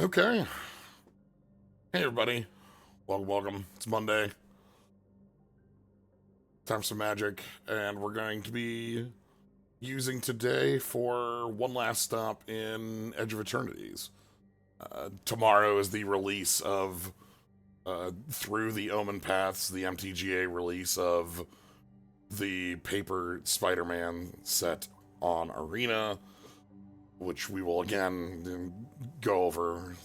Okay. Hey, everybody. Welcome. It's Monday. Time for some magic. And we're going to be using today for one last stop in Edge of Eternities. Tomorrow is the release of, through the Omen Paths, the MTGA release of the paper Spider-Man set on Arena, which we will again go over.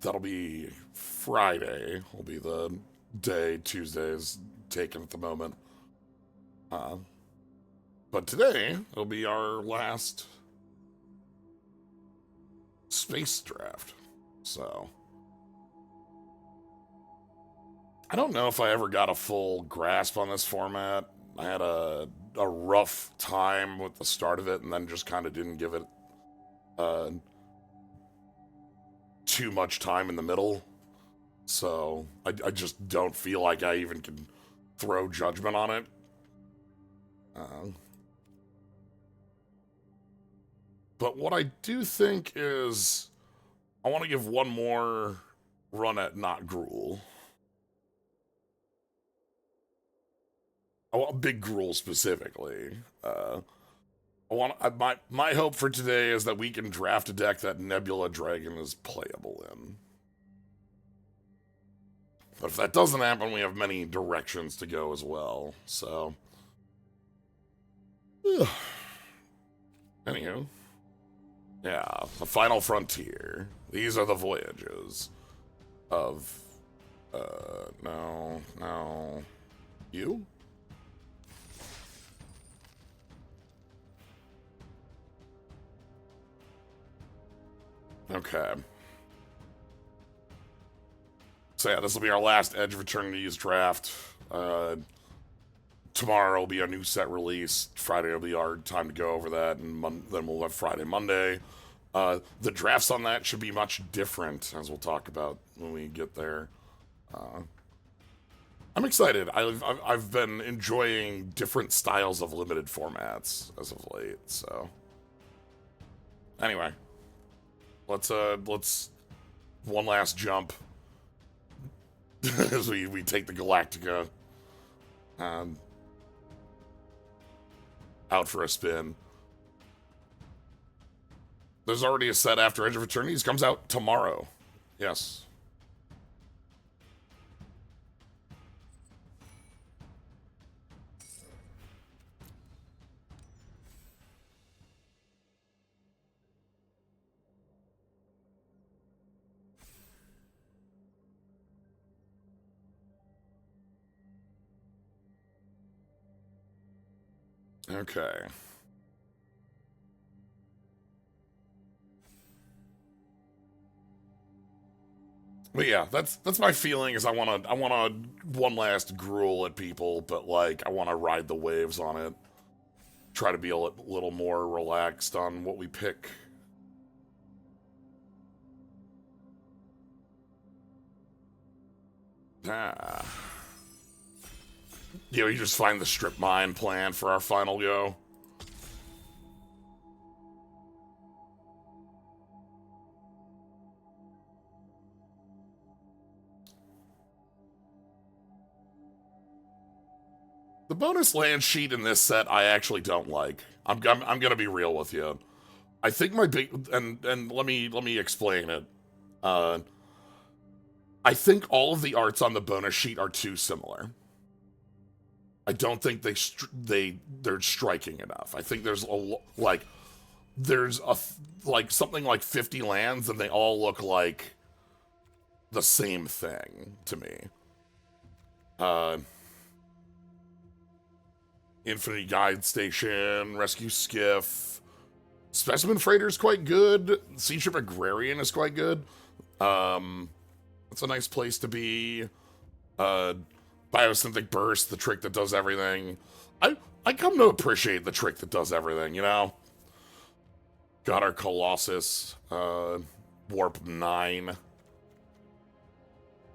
That'll be Friday, will be the day. Tuesday's taken at the moment. Uh, but today, it'll be our last space draft. So, I don't know if I ever got a full grasp on this format. I had a rough time with the start of it and then just kind of didn't give it uh, too much time in the middle. So I just don't feel like I even can throw judgment on it. But what I do think is I want to give one more run at not Gruul. I want Big Gruul specifically. My hope for today is that we can draft a deck that Nebula Dragon is playable in. But if that doesn't happen, we have many directions to go as well. So, anywho, yeah, the final frontier. These are the voyages of, no, you? Okay. So yeah, this will be our last Edge of Eternities draft. Tomorrow will be a new set release. Friday will be our time to go over that, and then we'll have Friday, Monday. The drafts on that should be much different, as we'll talk about when we get there. I'm excited. I've been enjoying different styles of limited formats as of late. So anyway, let's one last jump as we take the Galactica out for a spin. There's already a set after Edge of Eternities. Comes out tomorrow. Yes. Okay. But yeah, that's my feeling. Is I want one last Gruul at people, but like I want to ride the waves on it. Try to be a little more relaxed on what we pick. Ah. Yeah, we just find the strip mine plan for our final go. The bonus land sheet in this set I actually don't like. I'm gonna be real with you. I think my big and let me explain it. I think all of the arts on the bonus sheet are too similar. I don't think they're striking enough. I think there's there's something like 50 lands and they all look like the same thing to me. Infinity Guide Station, Rescue Skiff, Specimen Freighter is quite good. Sea Ship Agrarian is quite good. It's a nice place to be. Biosynthetic Burst, the trick that does everything. I come to appreciate the trick that does everything, you know? Got our Colossus, Warp 9.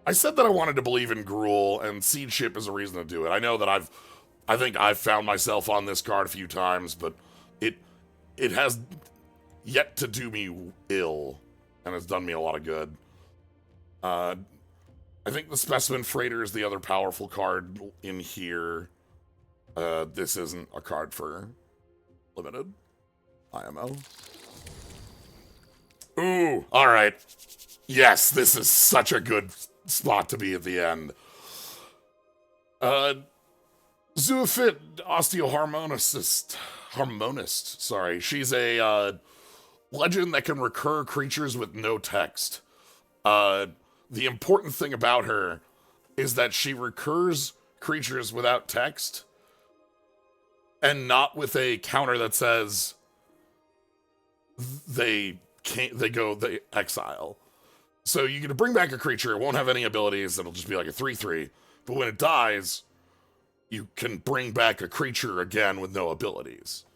I said that I wanted to believe in Gruul, and Seed Ship is a reason to do it. I know that I think I've found myself on this card a few times, but it has, yet to do me ill, and has done me a lot of good. I think the Specimen Freighter is the other powerful card in here. This isn't a card for limited IMO. Ooh, alright. Yes, this is such a good spot to be at the end. Zoophyte Harmonist, sorry. She's a legend that can recur creatures with no text. The important thing about her is that she recurs creatures without text and not with a counter that says they exile. So you can bring back a creature, it won't have any abilities, it'll just be like a 3/3, but when it dies, you can bring back a creature again with no abilities.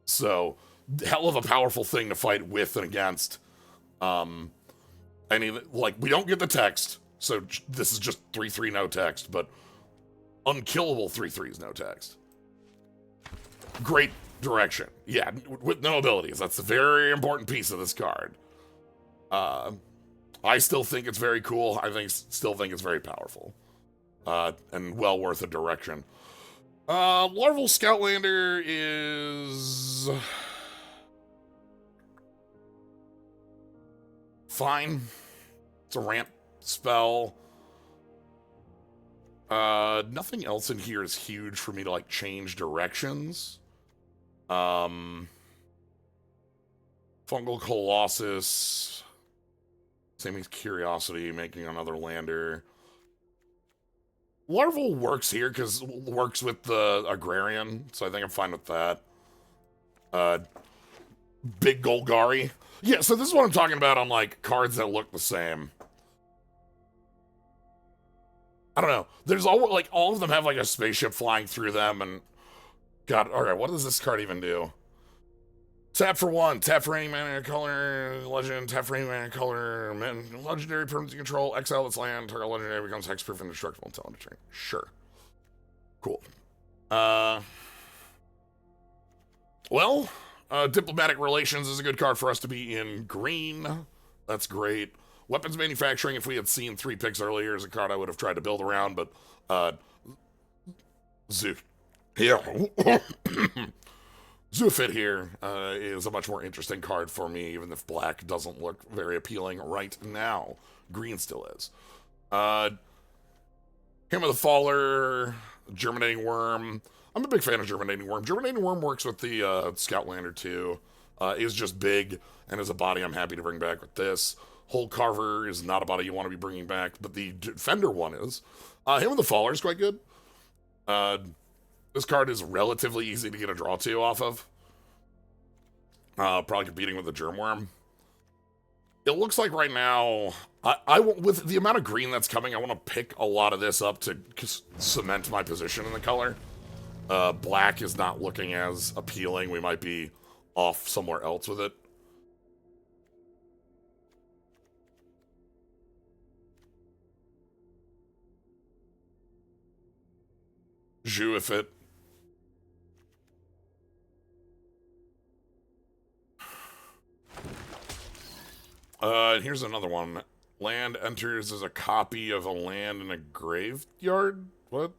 So, hell of a powerful thing to fight with and against. We don't get the text, so this is just 3/3 no text, but unkillable 3/3s no text. Great direction. Yeah, with no abilities. That's a very important piece of this card. I still think it's very cool. Still think it's very powerful. And well worth a direction. Larval Scoutlander is fine. It's a ramp spell. Nothing else in here is huge for me to like change directions. Fungal Colossus. Same as Curiosity, making another lander. Larval works here because works with the Agrarian, so I think I'm fine with that. Big Golgari. Yeah, so this is what I'm talking about on like cards that look the same. I don't know. There's all of them have like a spaceship flying through them, and God, alright, what does this card even do? Tap for 1, tap for any mana color, legend, tap for any mana color, legendary permanency control, exile its land, target legendary becomes hexproof and indestructible until end of turn. Sure. Cool. Diplomatic Relations is a good card for us to be in green. That's great. Weapons Manufacturing, if we had seen 3 picks earlier, is a card I would have tried to build around, but, Zoophyte here is a much more interesting card for me, even if black doesn't look very appealing right now. Green still is. Hammer the Faller, Germinating Worm. I'm a big fan of Germinating Worm. Germinating Worm works with the Scoutlander too. Is just big, and as a body I'm happy to bring back with this. Hole Carver is not a body you want to be bringing back, but the Defender one is. Hammer the Faller is quite good. This card is relatively easy to get a draw to off of. Probably competing with the Germworm. It looks like right now, with the amount of green that's coming, I want to pick a lot of this up to cement my position in the color. Black is not looking as appealing. We might be off somewhere else with it. Zoophyte. Here's another one. Land enters as a copy of a land in a graveyard? What?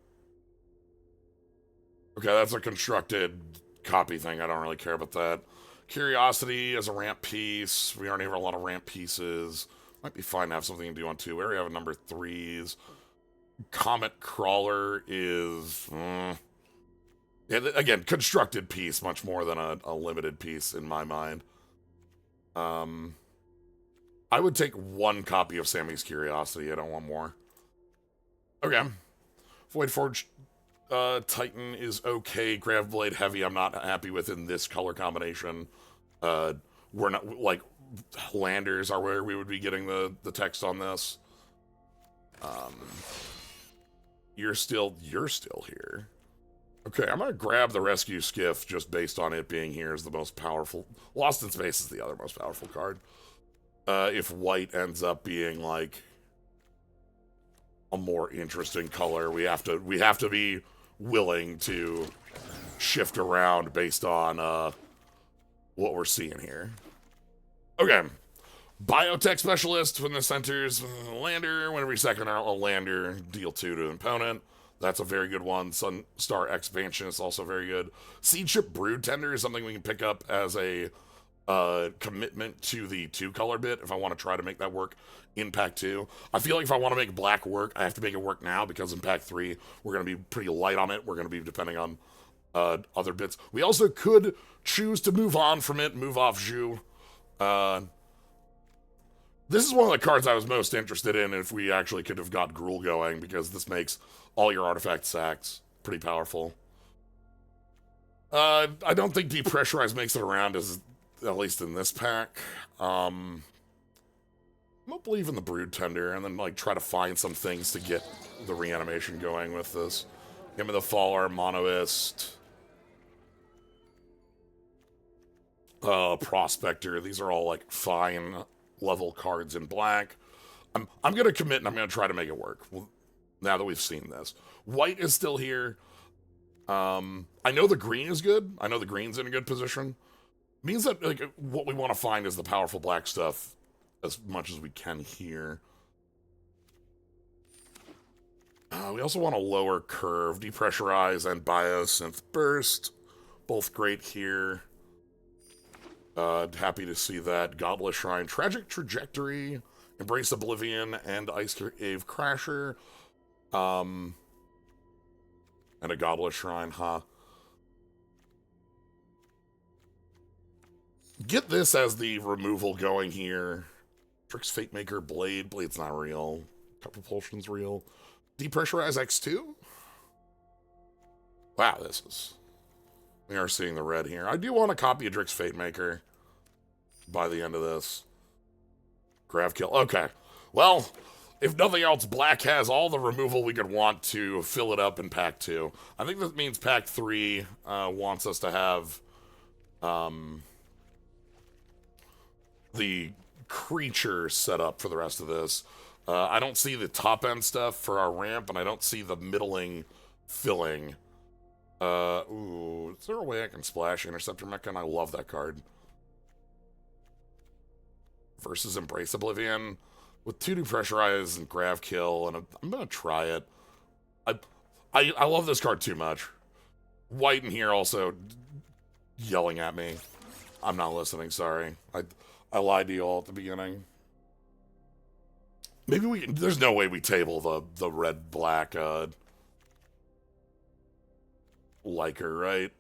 Okay, that's a constructed copy thing. I don't really care about that. Curiosity as a ramp piece. We already have a lot of ramp pieces. Might be fine to have something to do on 2. We already have a number 3s. Comet Crawler is... yeah, again, constructed piece much more than a limited piece in my mind. I would take 1 copy of Sammy's Curiosity. I don't want more. Okay. Void Forge Titan is okay. Graveblade Heavy I'm not happy with in this color combination. We're not, like, Landers are where we would be getting the text on this. You're still here. Okay, I'm gonna grab the Rescue Skiff just based on it being here as the most powerful. Lost in Space is the other most powerful card. If white ends up being like a more interesting color, we have to be willing to shift around based on what we're seeing here. Okay. Biotech specialist when this enters lander. Whenever you second out a lander, deal 2 to an opponent. That's a very good one. Sunstar Expansion is also very good. Seed Ship Brood Tender is something we can pick up as a commitment to the 2-color bit if I want to try to make that work in Pack 2. I feel like if I want to make black work, I have to make it work now because in Pack 3, we're going to be pretty light on it. We're going to be depending on other bits. We also could choose to move on from it, move off Zhu. This is one of the cards I was most interested in if we actually could have got Gruul going, because this makes all your artifact sacks pretty powerful. I don't think Depressurize makes it around, as at least in this pack. I don't believe in the Brood Tender, and then like try to find some things to get the reanimation going with this. Give me the Faller, Monoist, Prospector. These are all like fine level cards in black. I'm gonna commit and I'm gonna try to make it work. Well, now that we've seen this, white is still here. I know the green is good. I know the green's in a good position. Means that like what we want to find is the powerful black stuff as much as we can here. We also want to lower curve, depressurize, and biosynth burst. Both great here. Happy to see that. Godless Shrine, Tragic Trajectory, Embrace Oblivion, and Ice Cave Crasher. And a Godless Shrine, huh? Get this as the removal going here. Trix Fate Maker, Blade. Blade's not real. Propulsion's real. Depressurize X2? Wow, this is... We are seeing the red here. I do want to copy a Drix Fate Maker by the end of this. Grav Kill. Okay. Well, if nothing else, black has all the removal we could want to fill it up in Pack 2. I think that means Pack 3 wants us to have the creature set up for the rest of this. I don't see the top end stuff for our ramp, and I don't see the middling filling. Ooh, is there a way I can splash Interceptor Mecha? I love that card. Versus Embrace Oblivion with 2 Depressurize and Grav Kill, and I'm gonna try it. I love this card too much. White in here also yelling at me. I'm not listening, sorry. I lied to you all at the beginning. Maybe we can, there's no way we table the red-black Liker, right?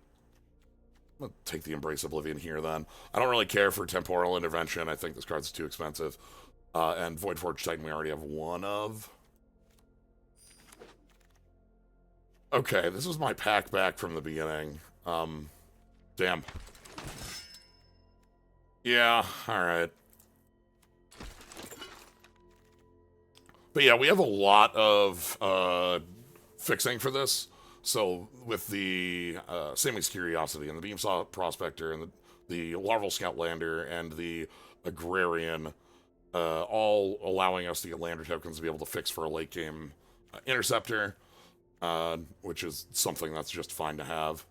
I'll take the Embrace Oblivion here then. I don't really care for Temporal Intervention. I think this card's too expensive. And Void Forge Titan we already have one of. Okay, this is my pack back from the beginning. Damn. Yeah, alright. But yeah, we have a lot of fixing for this. So with the Sammy's Curiosity and the Beamsaw Prospector and the Larval Scout Lander and the Agrarian, all allowing us to get Lander tokens to be able to fix for a late game Interceptor, which is something that's just fine to have.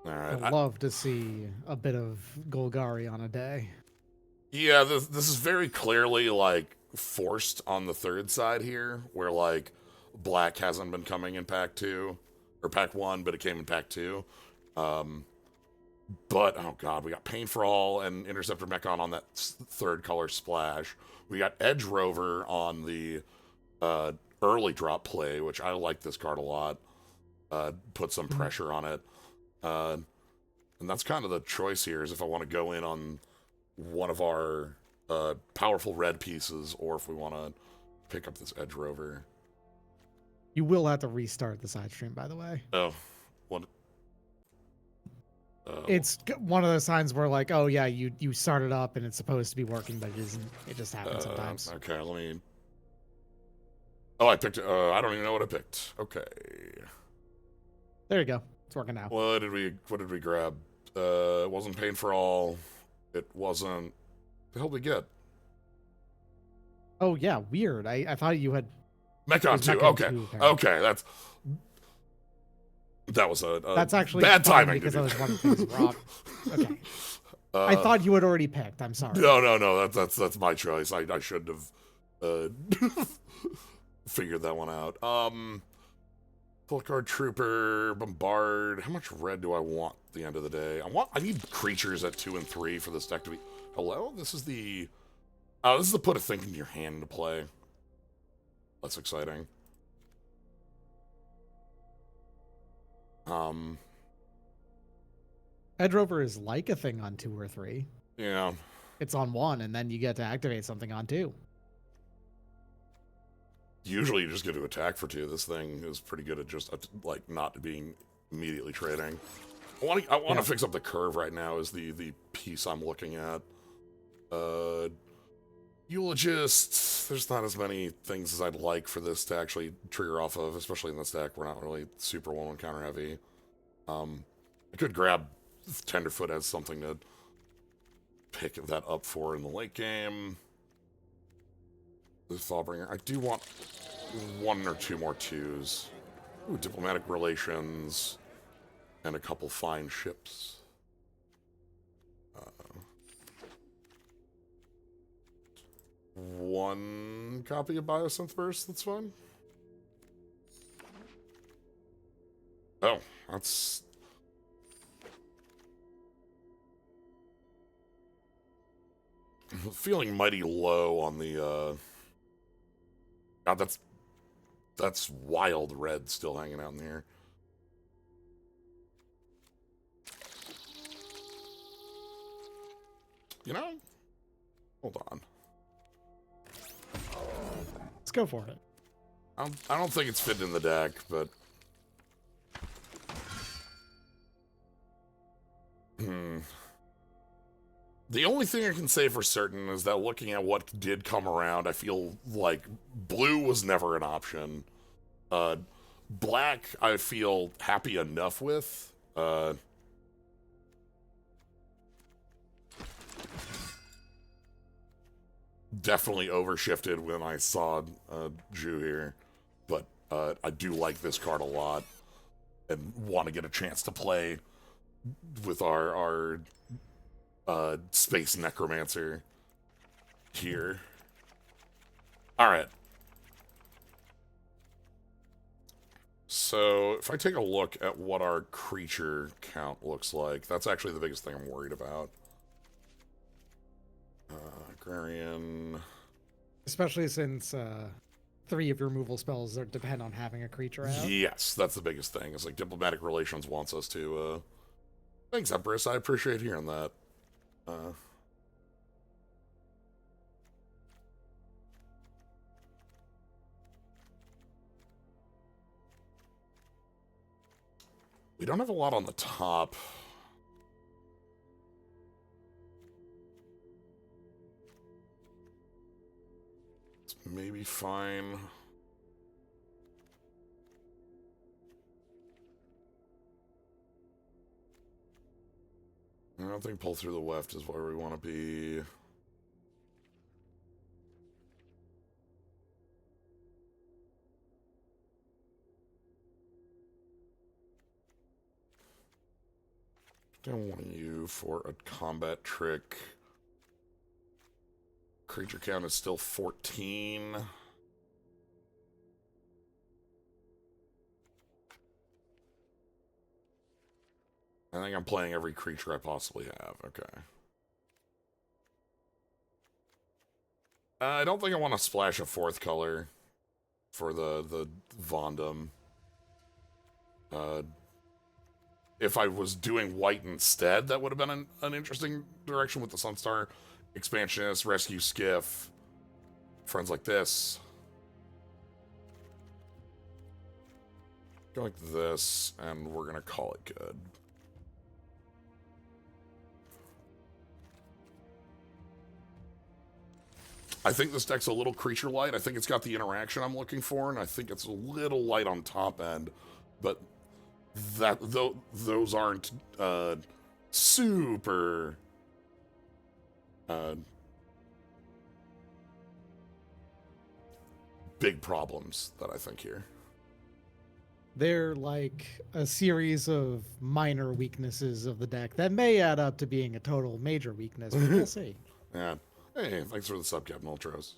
All right, I'd love to see a bit of Golgari on a day. Yeah, this is very clearly like forced on the third side here, where like black hasn't been coming in Pack 2 or Pack 1, but it came in Pack 2. But oh god, we got Pain for All and Interceptor Mechon on that third color splash. We got Edge Rover on the early drop play, which I like this card a lot. Put some pressure on it. And that's kind of the choice here, is if I want to go in on one of our powerful red pieces, or if we want to pick up this Edge Rover. You will have to restart the side stream, by the way. Oh, what? It's one of those signs where, like, oh yeah, you start it up and it's supposed to be working, but it isn't. It just happens sometimes. Okay, let me. Oh, I picked. I don't even know what I picked. Okay. There you go. It's working now. What did we grab? It wasn't Pain for All. It wasn't. The hell did we get? Oh yeah, weird. I thought you had Mechon 2. Mechon Okay. 2, Okay, that's That was a That's actually bad fine timing because to I do was that. one of the things Rob. Okay. I thought you had already picked. I'm sorry. No. That's my choice. I shouldn't have figured that one out. Full card trooper, bombard. How much red do I want at the end of the day? I need creatures at 2 and 3 for this deck to be. Hello? This is the put a thing in your hand to play. That's exciting. Edge Rover is like a thing on 2 or 3. Yeah. It's on 1, and then you get to activate something on 2. Usually you just get to attack for 2. This thing is pretty good at just like not being immediately trading. I want to fix up the curve right now is the piece I'm looking at. Eulogist, there's not as many things as I'd like for this to actually trigger off of, especially in this deck. We're not really super 1-1 counter heavy. I could grab Tenderfoot as something to pick that up for in the late game. The Thawbringer. I do want 1 or 2 more 2s. Ooh, diplomatic relations. And a couple fine ships. One copy of Biosynth Burst, that's fine. Oh, that's... feeling mighty low on the, God, that's wild red still hanging out in the air. You know? Hold on. Let's go for it. I don't think it's fitting in the deck, but... The only thing I can say for certain is that looking at what did come around, I feel like blue was never an option. Black, I feel happy enough with. Definitely overshifted when I saw Ju here, but I do like this card a lot and want to get a chance to play with our Space Necromancer here. Alright. So, if I take a look at what our creature count looks like, that's actually the biggest thing I'm worried about. Agrarian. Especially since 3 of your removal spells depend on having a creature out. Yes, that's the biggest thing. It's like Diplomatic Relations wants us to, Thanks, Empress. I appreciate hearing that. We don't have a lot on the top. It's maybe fine. I don't think pull through the left is where we want to be. Don't want you for a combat trick. Creature count is still 14. I think I'm playing every creature I possibly have. Okay. I don't think I want to splash a 4th color for the Vondum. If I was doing white instead, that would have been an interesting direction with the Sunstar Expansionist, Rescue Skiff, friends like this. Go like this, and we're going to call it good. I think this deck's a little creature light. I think it's got the interaction I'm looking for, and I think it's a little light on top end, but those aren't super big problems that I think here. They're like a series of minor weaknesses of the deck that may add up to being a total major weakness, but we'll see. Yeah. Hey, thanks for the sub, Captain Ultros.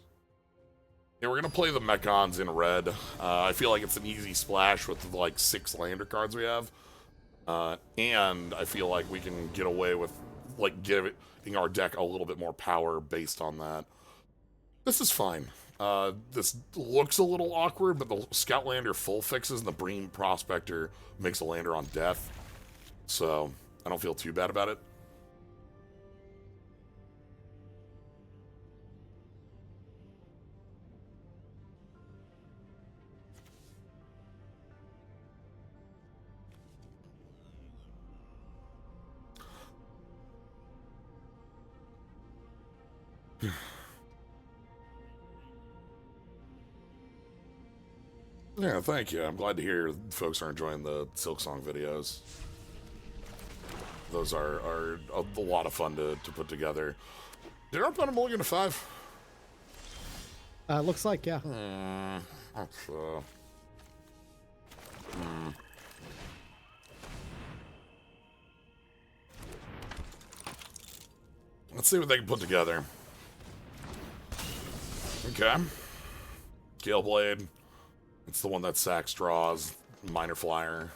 Yeah, we're gonna play the Mechons in red. I feel like it's an easy splash with the, like 6 lander cards we have. And I feel like we can get away with like giving our deck a little bit more power based on that. This is fine. This looks a little awkward, but the Scoutlander full fixes and the Bream Prospector makes a lander on death. So I don't feel too bad about it. Yeah, thank you. I'm glad to hear folks are enjoying the Silk Song videos. Those are a lot of fun to put together. Did I put a mulligan to 5? Looks like, yeah. That's, Let's see what they can put together. Okay. Galeblade. It's the one that sacks draws. Minor Flyer.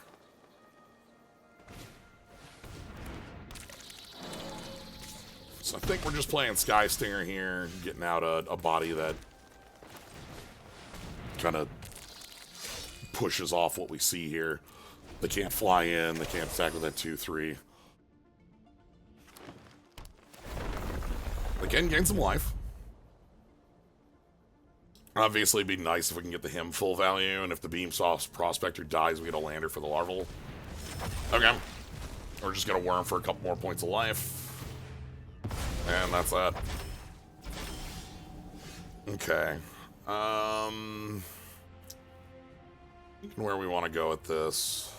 So I think we're just playing Sky Stinger here, getting out a body that kind of pushes off what we see here. They can't fly in, they can't attack with that 2-3. Again, gain some life. Obviously, it'd be nice if we can get the him full value, and if the Beam Sauce Prospector dies, we get a lander for the larval. Okay. We're just gonna worm for a couple more points of life. And that's that. Okay. Where we want to go with this.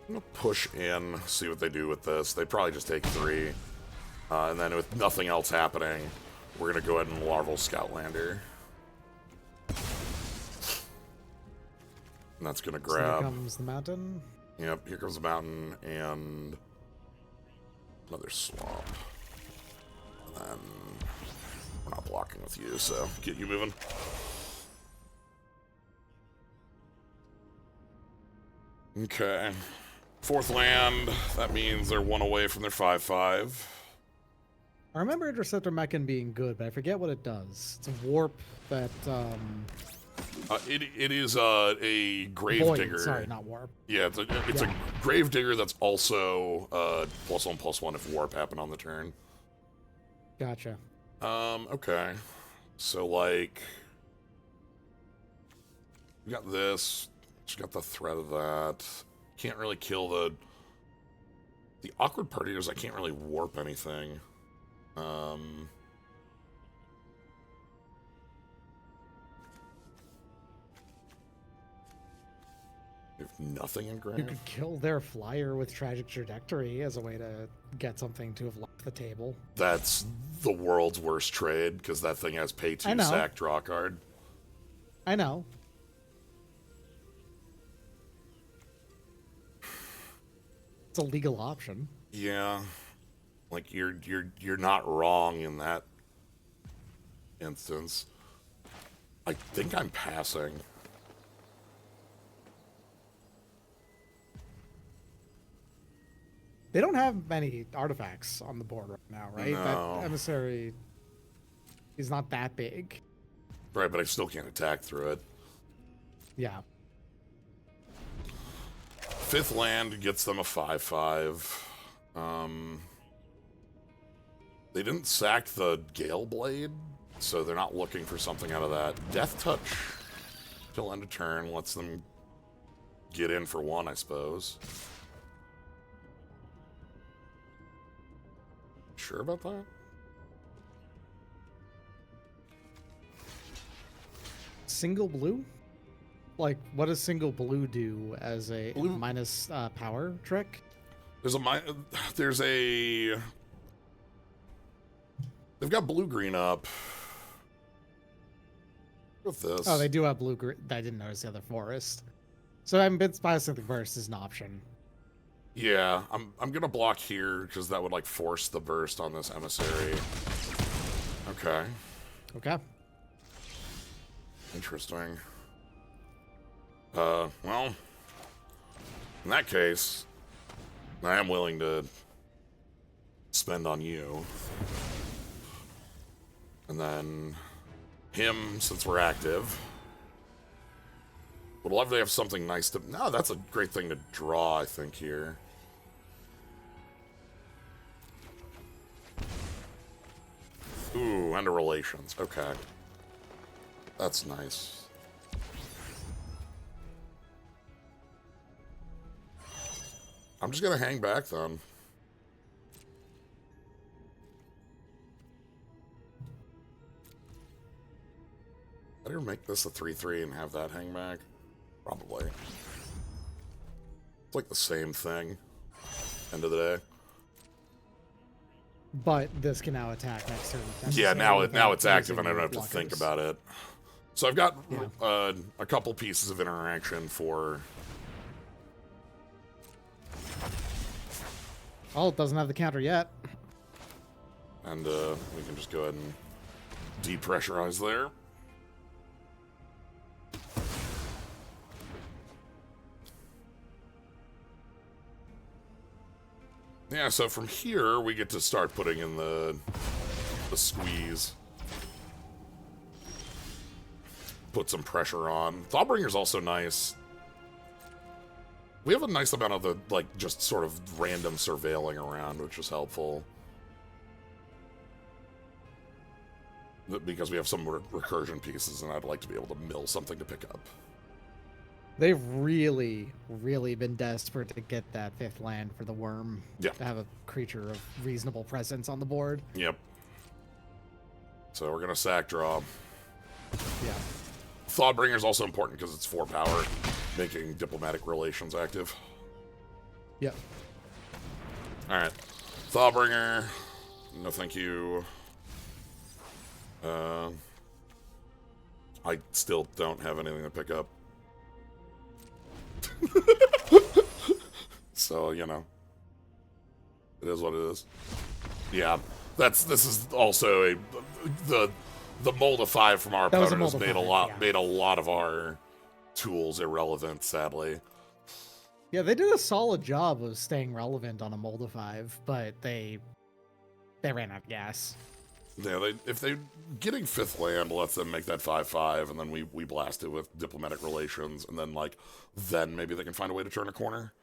I'm gonna push in, see what they do with this. They probably just take 3. And then with nothing else happening, we're gonna go ahead and larval Scoutlander. And that's gonna grab. So here comes the mountain. Yep, here comes the mountain and another swamp. And then we're not blocking with you, so get you moving. Okay. 4th land, that means they're 1 away from their 5-5. I remember Interceptor Mechan being good, but I forget what it does. It's a warp that It is a grave Void, digger. sorry, not warp. Yeah, it's a grave digger that's also +1/+1 if warp happened on the turn. Gotcha. Okay. So like we got this. Just got the threat of that. Can't really kill the awkward part here is I can't really warp anything. We have nothing in grave. You could kill their flyer with Tragic Trajectory as a way to get something to have left the table. That's the world's worst trade because that thing has pay 2 sack draw card. I know. It's a legal option. Yeah, like you're not wrong in that instance. I think I'm passing. They don't have many artifacts on the board right now, right? No. That emissary is not that big. Right, but I still can't attack through it. Yeah. 5th land gets them a 5/5. They didn't sack the Gale Blade, so they're not looking for something out of that. Death Touch till end of turn lets them get in for 1, I suppose. Sure about that? Single blue? Like, what does single blue do as a minus power trick? They've got blue-green up. With this. Oh, they do have blue. I didn't notice the other forest. So I mean, Biosynthetic Burst is an option. Yeah, I'm gonna block here because that would like force the burst on this emissary. Okay. Okay. Interesting. Well, in that case, I am willing to spend on you. And then him, since we're active. Would love to have something nice to... No, that's a great thing to draw, I think, here. Ooh, end of relations. Okay. That's nice. I'm just gonna hang back, then. Better make this a 3-3 and have that hang back. Probably. It's like the same thing. End of the day. But this can now attack next turn. Yeah, now it's active and I don't have to think about it. So I've got a couple pieces of interaction for... Oh, it doesn't have the counter yet. And we can just go ahead and depressurize there. Yeah, so from here, we get to start putting in the squeeze. Put some pressure on. Thawbringer's also nice. We have a nice amount of the, like, just sort of random surveilling around, which is helpful. Because we have some recursion pieces, and I'd like to be able to mill something to pick up. They've really, really been desperate to get that 5th land for the worm. Yeah. To have a creature of reasonable presence on the board. Yep. So we're going to sack draw. Yeah. Thoughtbringer's also important because it's 4 power, making diplomatic relations active. Yep. Alright. Thoughtbringer. No thank you. I still don't have anything to pick up. So, you know. It is what it is. Yeah. This is also the mold of 5 from our opponent has made a lot of our tools irrelevant, sadly. Yeah, they did a solid job of staying relevant on a mold of 5, but they ran out of gas. Yeah, if they getting 5th land lets them make that 5/5, and then we blast it with diplomatic relations, and then maybe they can find a way to turn a corner.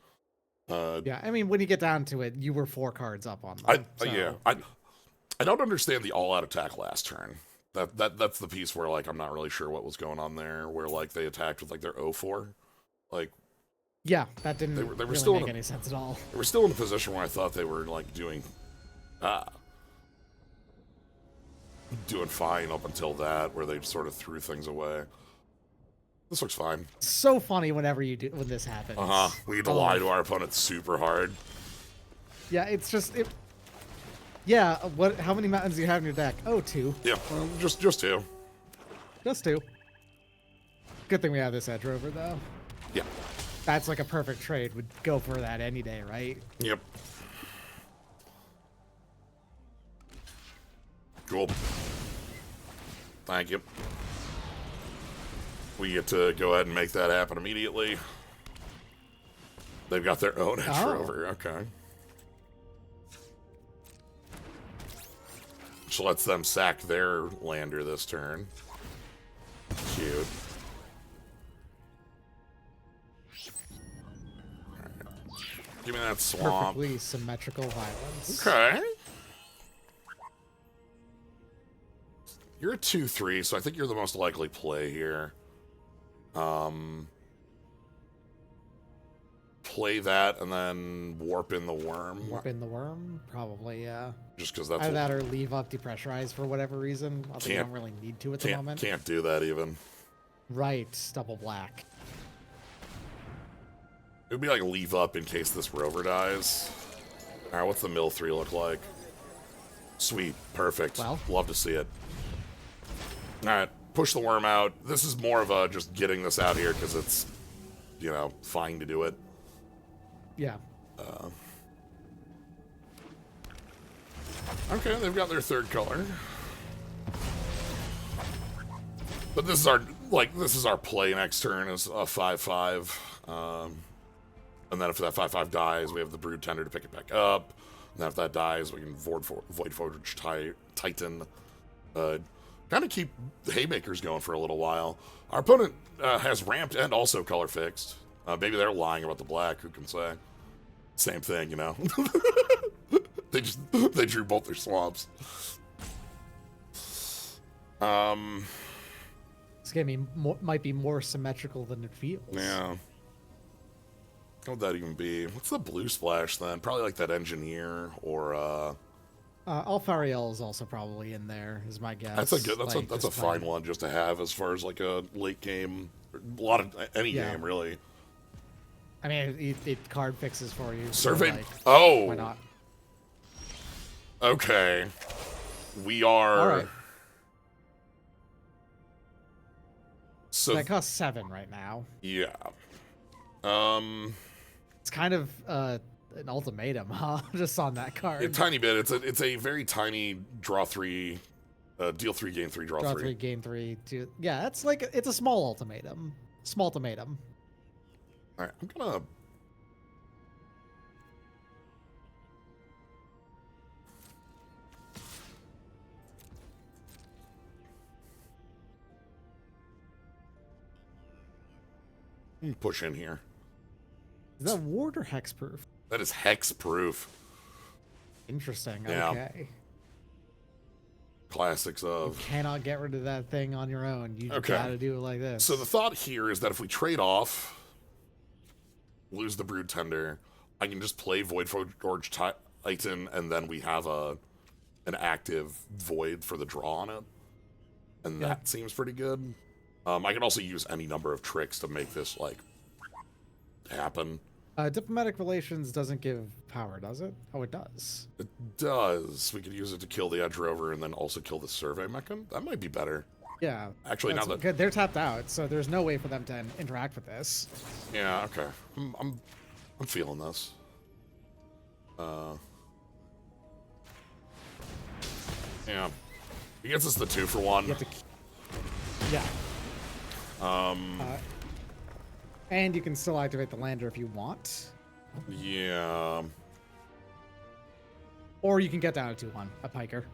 Yeah, I mean, when you get down to it, you were 4 cards up on them. Yeah, I don't understand the all-out attack last turn. That's the piece where, like, I'm not really sure what was going on there, where, like, they attacked with, like, their 0-4. Like... Yeah, that didn't they were really still make any sense at all. They were still in a position where I thought they were, like, doing fine up until that, where they sort of threw things away. This looks fine. So funny when this happens. We need to lie to our opponent super hard. Yeah, it's just Yeah, how many mountains do you have in your deck? Oh, 2. Yeah, just 2. Just 2. Good thing we have this edge rover though. Yeah. That's like a perfect trade. Would go for that any day, right? Yep. Cool. Thank you. We get to go ahead and make that happen immediately. They've got their own edge rover. Okay. Which lets them sack their lander this turn. Cute. Right. Give me that swamp. Perfectly symmetrical violence. Okay. You're a 2/3, so I think you're the most likely play here. Play that and then warp in the worm. Warp in the worm? Probably, yeah. Just because that's... Either that or leave up depressurize for whatever reason. I think you don't really need to at the moment. Can't do that even. Right, double black. It would be like leave up in case this rover dies. Alright, what's the mill 3 look like? Sweet. Perfect. Well. Love to see it. Alright, push the worm out. This is more of a just getting this out here because it's, you know, fine to do it. Yeah. Okay, they've got their third color. But this is our play next turn is a 5/5. And then if that 5/5 dies, we have the Brood Tender to pick it back up. And then if that dies, we can Void Forge Titan. Kind of keep the Haymakers going for a little while. Our opponent has ramped and also color fixed. Maybe they're lying about the black, who can say? Same thing, you know? They drew both their swamps. This game might be more symmetrical than it feels. Yeah. What would that even be? What's the blue splash then? Probably like that Engineer or Alfariel is also probably in there, is my guess. That's a good. That's a fine one just to have as far as like a late game, a lot of any game really. I mean, it card fixes for you. Survey. So like, oh. why not? Okay. We are. All right. So that costs 7 right now. Yeah. It's kind of an ultimatum, huh? Just on that card. A tiny bit. It's a very tiny draw 3, deal 3, gain 3, draw 3. Draw 3, gain 3. Yeah, it's like it's a small ultimatum. Small ultimatum. All right, I'm gonna. Push in here. Is that ward or hexproof? That is hexproof. Interesting. Yeah. Okay. Classics of. You cannot get rid of that thing on your own. You Okay. gotta do it like this. So the thought here is that if we trade off, lose the Brood Tender, I can just play Void Forge Titan, and then we have an active Void for the draw on it. And that seems pretty good. I can also use any number of tricks to make this, like, happen. Diplomatic relations doesn't give power, does it? Oh, it does. It does. We could use it to kill the Edge Rover and then also kill the Survey Mechan. That might be better. Yeah. Actually, now that... They're tapped out, so there's no way for them to interact with this. Yeah, okay. I'm feeling this. Yeah. He gets us the 2-for-1. You have to... Yeah. And you can still activate the lander if you want. Yeah. Or you can get down to 2-1, a Piker.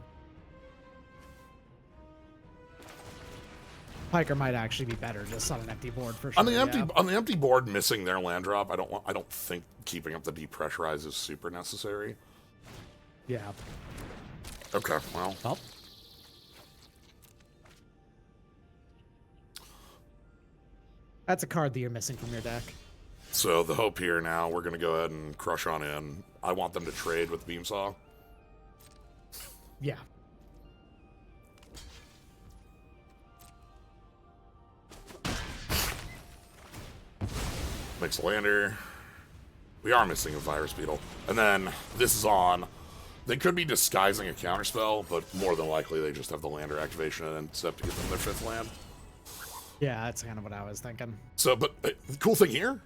Piker might actually be better just on an empty board for sure. On the empty board, missing their land drop, I don't think keeping up the depressurize is super necessary. Yeah. Okay, well. Oh. That's a card that you're missing from your deck. So the hope here now, we're going to go ahead and crush on in. I want them to trade with Beamsaw. Yeah. Mixed lander. We are missing a Virus Beetle. And then this is on. They could be disguising a counterspell, but more than likely they just have the lander activation and step to get them their 5th land. Yeah, that's kind of what I was thinking. So, but the cool thing here,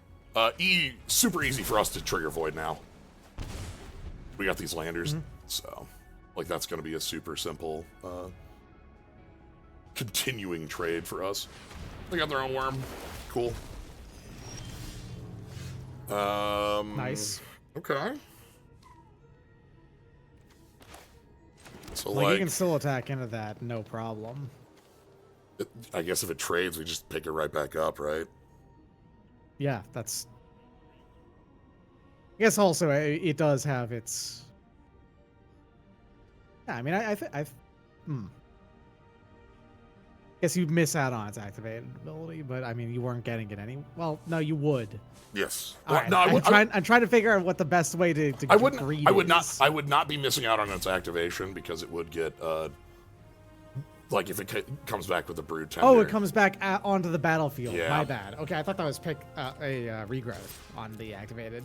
super easy for us to trigger Void now. We got these landers, so like that's going to be a super simple continuing trade for us. They got their own worm, cool. Nice. Okay. So like you can still attack into that, no problem. I guess if it trades, we just pick it right back up, right? Yeah, that's... I guess also it does have its... Yeah, I mean, I guess you miss out on its activated ability, but I mean, you weren't getting it any... Well, no, you would. Yes. Right. No, I'm trying to figure out what the best way to I would not be missing out on its activation because it would get... like if it comes back with a Brood Tender. Oh, it comes back onto the battlefield. Yeah. My bad. Okay, I thought that was a regrowth on the activated.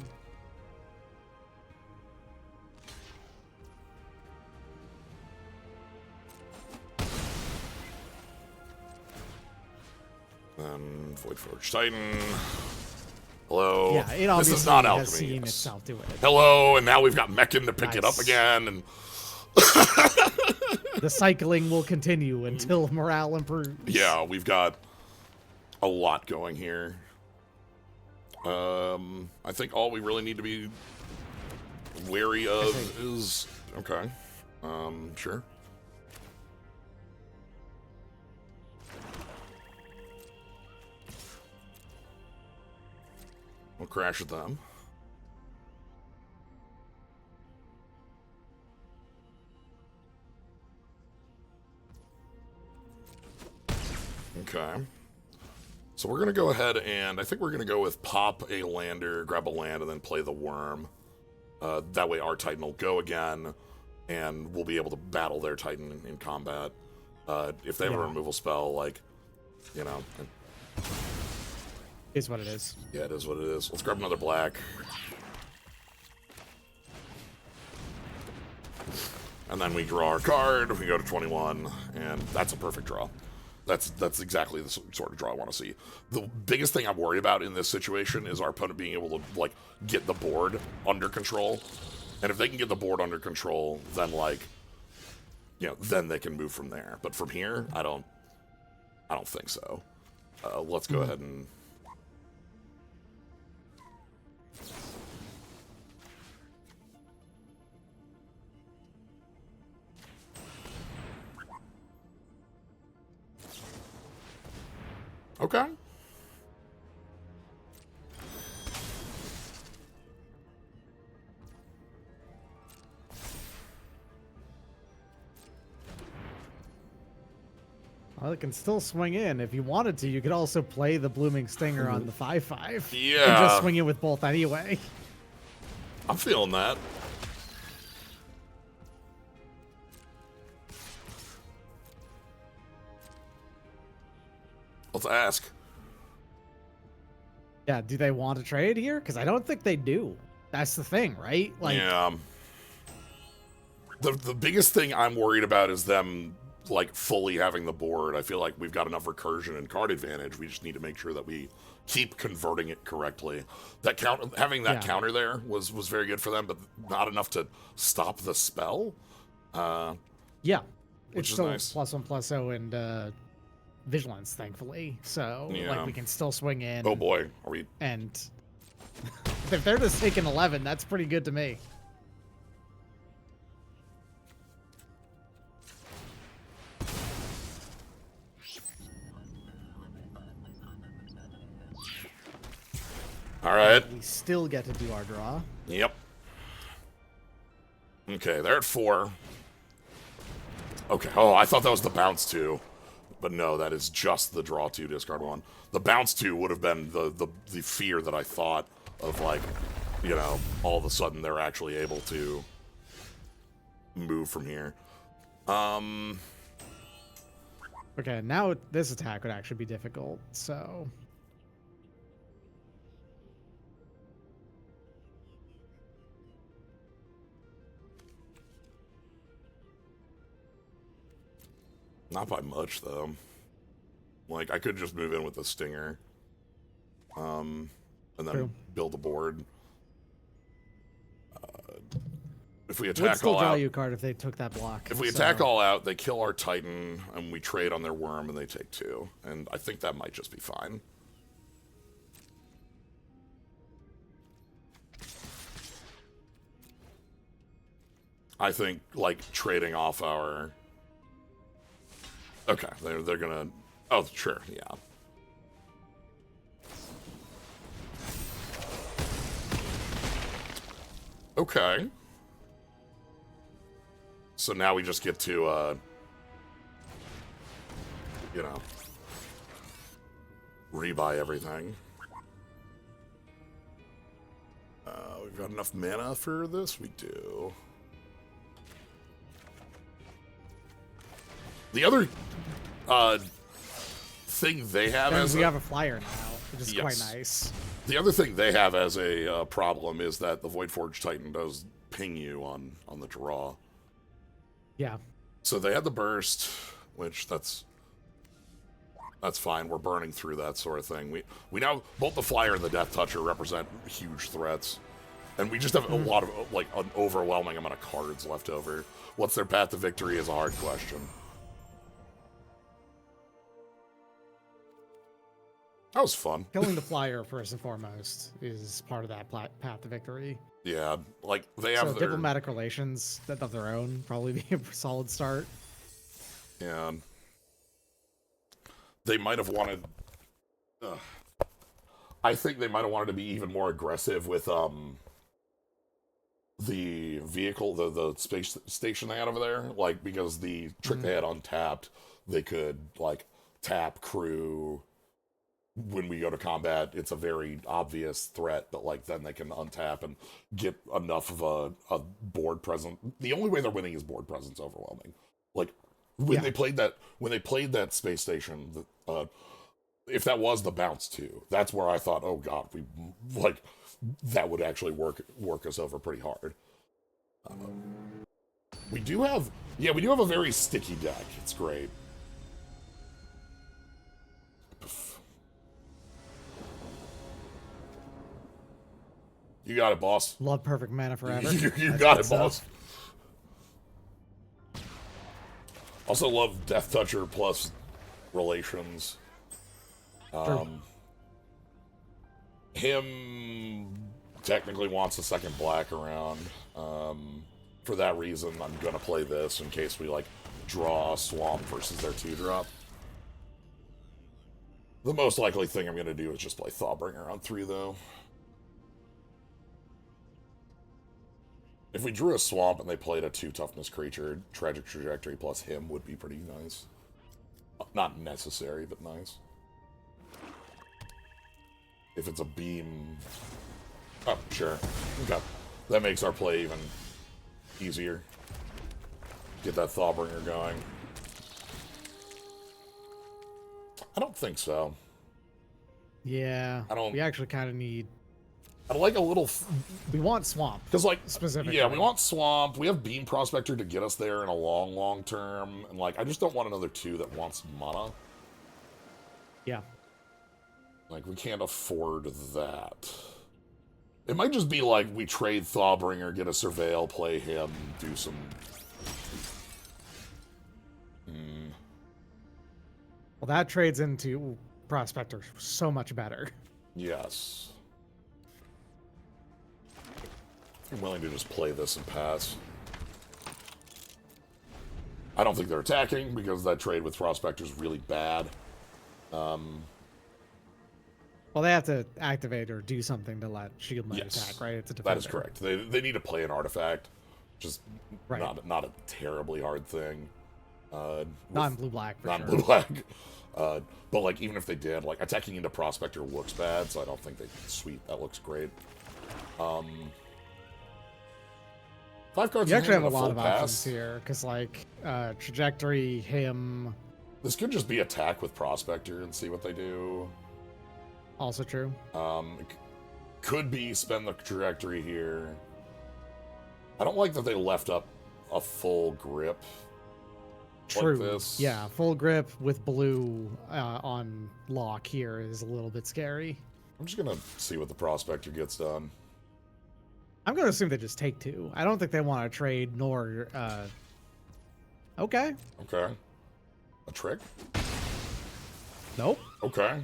Void Forge Titan. Hello. Yeah, it This obviously is not has alchemy. seen Yes. itself do it. Hello, and now we've got Meccan to pick it up Nice. again, and The cycling will continue until morale improves. yeah, we've got a lot going here. I think all we really need to be wary of is okay. Sure. We'll crash at them. Okay. So we're going to go ahead and I think we're going to go with pop a lander, grab a land, and then play the worm. That way our Titan will go again, and we'll be able to battle their Titan in combat. If they have a removal spell, like, you know. Is what it is. Yeah, it is what it is. Let's grab another black. And then we draw our card, we go to 21, and that's a perfect draw. That's exactly the sort of draw I want to see. The biggest thing I'm worried about in this situation is our opponent being able to, like, get the board under control. And if they can get the board under control, then, like, you know, then they can move from there. But from here, I don't think so. Let's go ahead and... Okay. Well, it can still swing in. If you wanted to, you could also play the Blooming Stinger on the 5/5. Yeah. And just swing in with both anyway. I'm feeling that. Let's ask. Yeah, do they want to trade here? Because I don't think they do. That's the thing, right? Like, yeah. The biggest thing I'm worried about is them, like, fully having the board. I feel like we've got enough recursion and card advantage. We just need to make sure that we keep converting it correctly. That having that counter there was very good for them, but not enough to stop the spell. yeah. Which It's is still nice. +1/+0 and vigilance, thankfully. So, Yeah. like, we can still swing in. Oh boy, are we? And if they're just taking 11, that's pretty good to me. All right. We still get to do our draw. Yep. Okay, they're at 4. Okay. Oh, I thought that was the bounce 2. But no, that is just the draw 2, discard 1. The bounce 2 would have been the fear that I thought of, like, you know, all of a sudden they're actually able to move from here. Okay, now this attack would actually be difficult, so... Not by much, though. Like, I could just move in with the stinger. And then True. build a board. If we Would attack still all draw out... you a card if they took that block. If we attack all out, they kill our Titan, and we trade on their worm, and they take 2. And I think that might just be fine. I think, like, trading off our... Okay, they're gonna... Oh, sure, yeah. Okay. So now we just get to, you know, rebuy everything. We've got enough mana for this? We do. The other thing they have as we have a flyer now, which is quite Yes. nice. the other thing they have as a problem is that the Voidforge Titan does ping you on the draw. Yeah. So they had the burst, which that's That's fine. We're burning through that sort of thing. We now, both the Flyer and the Death Toucher represent huge threats. And we just have a lot of, like, an overwhelming amount of cards left over. What's their path to victory is a hard question. That was fun. Killing the Flyer, first and foremost, is part of that path to victory. Yeah, like, they have so their... diplomatic relations that of their own probably be a solid start. Yeah. They might have wanted... I think they might have wanted to be even more aggressive with, the vehicle, the space station they had over there. Like, because the trick they had untapped, they could, like, tap crew... When we go to combat, it's a very obvious threat, but like then they can untap and get enough of a board presence. The only way they're winning is board presence overwhelming. Like when they played that space station, if that was the bounce too, that's where I thought, oh god, that would actually work us over pretty hard. We do have a very sticky deck. It's great. You got it, boss. Love perfect mana forever. you got it, boss. Also love Death Toucher plus Relations. Him technically wants a second black around. For that reason, I'm gonna play this in case we like draw a swamp versus their 2-drop. The most likely thing I'm gonna do is just play Thawbringer on 3, though. If we drew a swamp and they played a 2-toughness creature, Tragic Trajectory plus him would be pretty nice. Not necessary, but nice. If it's a beam... Oh, sure. Okay. That makes our play even easier. Get that Thawbringer going. I don't think so. Yeah. We actually kind of need... I'd like a little... We want Swamp. Because, like, specifically. Yeah, we want Swamp. We have Beam Prospector to get us there in a long, long term. And, like, I just don't want another 2 that wants mana. Yeah. Like, we can't afford that. It might just be, like, we trade Thawbringer, get a Surveil, play him, do some... Well, that trades into Prospector so much better. Yes. I'm willing to just play this and pass. I don't think they're attacking, because that trade with Prospector is really bad. Well, they have to activate or do something to let Shield Knight attack, right? It's a defender. That is correct. They need to play an artifact, which is not a terribly hard thing. Not in blue-black, for not sure. in blue-black. But, like, even if they did, like, attacking into Prospector looks bad, so I don't think they sweep. That looks great. 5 cards. You actually have a lot of options here, because, like, Trajectory, him... This could just be attack with Prospector and see what they do. Also true. Could be spend the Trajectory here. I don't like that they left up a full grip. True. Like this. Yeah, full grip with blue on lock here is a little bit scary. I'm just gonna see what the Prospector gets done. I'm gonna assume they just take 2. I don't think they want to trade nor. Okay. Okay. A trick? Nope. Okay.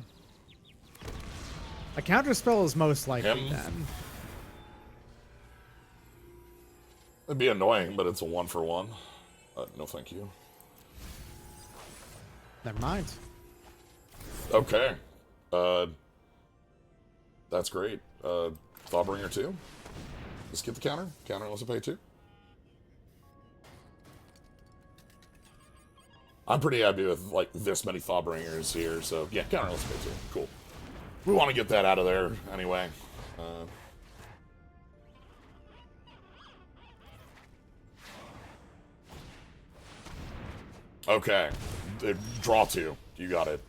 A counterspell is most likely then. It'd be annoying, but it's a 1-for-1. No, thank you. Never mind. Okay. That's great. Thawbringer 2. Let's get the counter. Counter unless I pay 2. I'm pretty happy with, like, this many Thawbringers here, so yeah, counter unless I pay 2. Cool. We want to get that out of there anyway. Okay. Draw 2. You got it.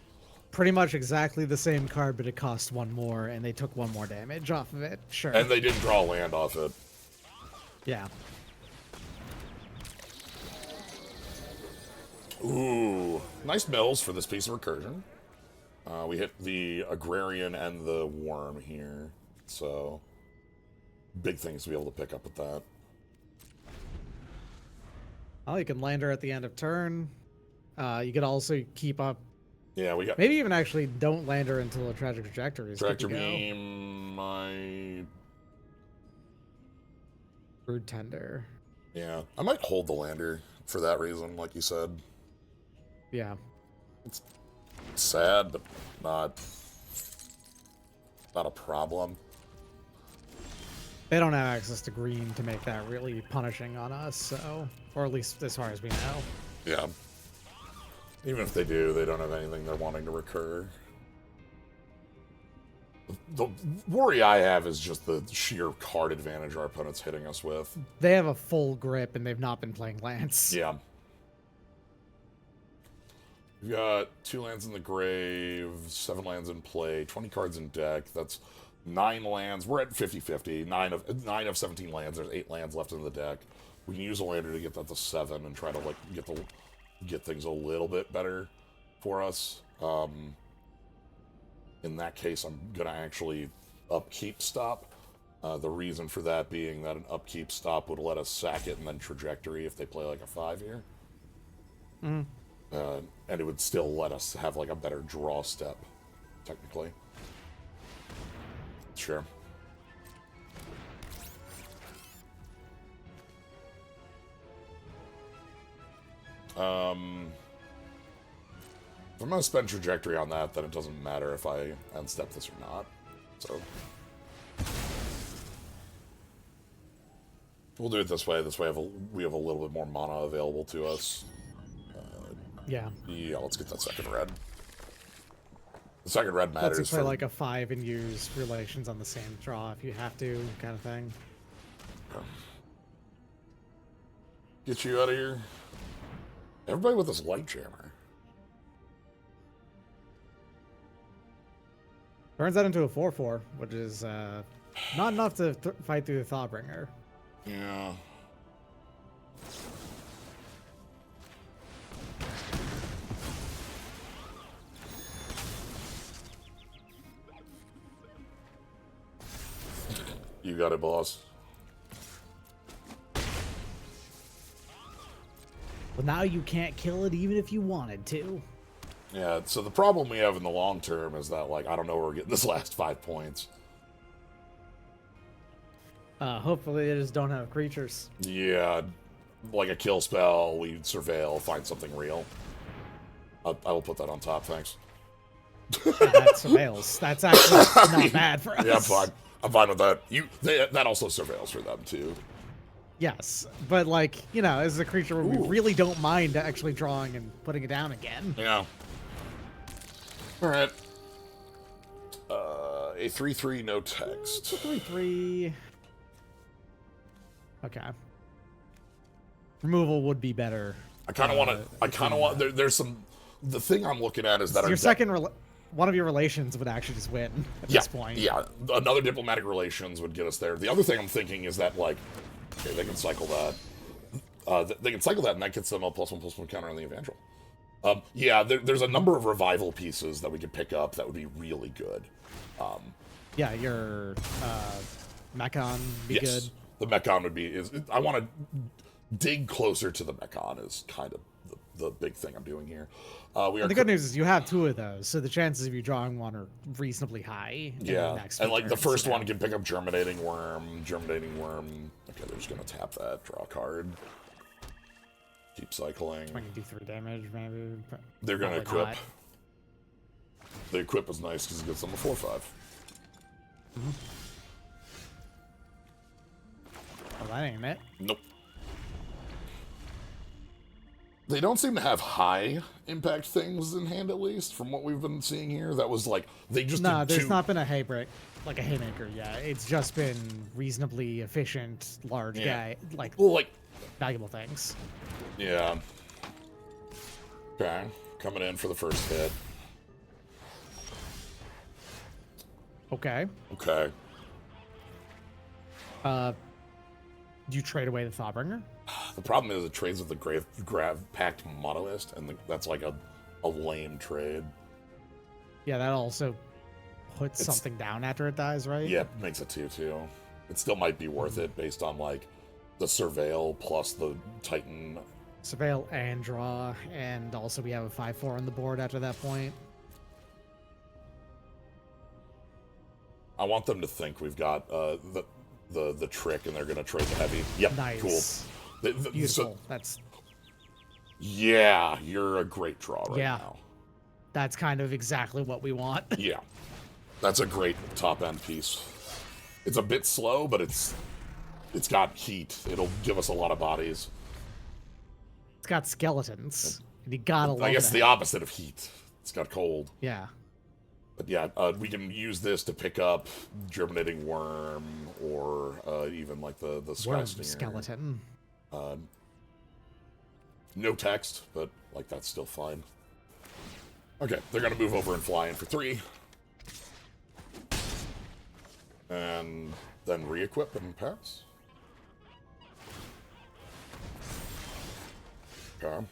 Pretty much exactly the same card, but it cost 1 more, and they took 1 more damage off of it. Sure. And they didn't draw land off it. Yeah. Ooh. Nice mills for this piece of recursion. We hit the Agrarian and the Worm here, so big things to be able to pick up with that. Oh, you can land her at the end of turn. You could also keep up. Yeah, we got Maybe even actually don't land her until a tragic trajectory is good Tractor to go. Beam, my... Brood Tender. Yeah, I might hold the lander for that reason, like you said. Yeah. It's sad, but not a problem. They don't have access to green to make that really punishing on us, so... Or at least as far as we know. Yeah. Even if they do, they don't have anything they're wanting to recur. The worry I have is just the sheer card advantage our opponent's hitting us with. They have a full grip, and they've not been playing Lance. Yeah. We've got 2 lands in the grave, 7 lands in play, 20 cards in deck. That's 9 lands. We're at 50-50. 9 of 17 lands. There's 8 lands left in the deck. We can use a lander to get that to 7 and try to like get things a little bit better for us. In that case, I'm gonna actually upkeep stop. The reason for that being that an upkeep stop would let us sack it and then trajectory if they play like a 5 here. Mm. And it would still let us have like a better draw step, technically. Sure. If I'm going to spend trajectory on that, then it doesn't matter if I unstep this or not. So we'll do it this way. This way we have a little bit more mana available to us. Yeah. Yeah, let's get that second red. The second red matters. Let's play like a 5 and use relations on the same draw if you have to, kind of thing. Get you out of here. Everybody with this light jammer. Turns that into a 4/4, which is not enough to fight through the Thawbringer. Yeah. You got it, boss. Well, now you can't kill it even if you wanted to. Yeah, so the problem we have in the long term is that, like, I don't know where we're getting this last 5 points. Hopefully they just don't have creatures. Yeah, like a kill spell, we surveil, find something real. I will put that on top, thanks. That surveils. That's actually not bad for us. Yeah, I'm fine. I'm fine with that. That also surveils for them, too. Yes, but like, you know, as a creature where we really don't mind actually drawing and putting it down again. Yeah. Alright. A 3/3, no text. 3/3. Okay. Removal would be better. I kind of want to... There's some... The thing I'm looking at is that... Your one of your relations would actually just win at this point. Yeah, another diplomatic relations would get us there. The other thing I'm thinking is that, like... Okay, they can cycle that. They can cycle that, and that gets them a +1/+1 counter on the Evangel. Yeah, there's a number of revival pieces that we could pick up that would be really good. Yeah, your Mechon would be good. The Mechon would be... I want to dig closer to the Mechon is kind of the big thing I'm doing here. The good news is you have 2 of those, so the chances of you drawing one are reasonably high. Yeah, and like the first one can pick up Germinating Worm. Okay, they're just going to tap that, draw a card. Keep cycling. 23 damage, maybe. They're going to equip. Not. The equip is nice because it gets them a 4/5. Mm-hmm. Well, that ain't it. Nope. They don't seem to have high impact things in hand, at least, from what we've been seeing here. That was like, they just No, there's not been a haymaker yet. It's just been reasonably efficient, large guy, valuable things. Yeah. Okay, coming in for the first hit. Okay. Okay. Do you trade away the Thawbringer? The problem is it trades with the Grav Pact Monoist, and that's like a lame trade. Yeah, that also puts It's- something down after it dies, right? Yeah, it makes it 2/2. It still might be worth it based on like the surveil plus the Titan. Surveil and draw, and also we have a 5/4 on the board after that point. I want them to think we've got the trick, and they're gonna trade the heavy. Yep, Nice. cool. Beautiful. That's yeah, you're a great draw right Yeah. now. that's kind of exactly what we want. Yeah, that's a great top end piece. It's a bit slow, but it's got heat. It'll give us a lot of bodies. It's got skeletons. And you gotta love I guess that. the opposite of heat. It's got cold. Yeah. But yeah, we can use this to pick up germinating worm or even like the Worm sky stinger. skeleton. No text, but like that's still fine. Okay, they're gonna move over and fly in for 3. And then re-equip and pass. Okay.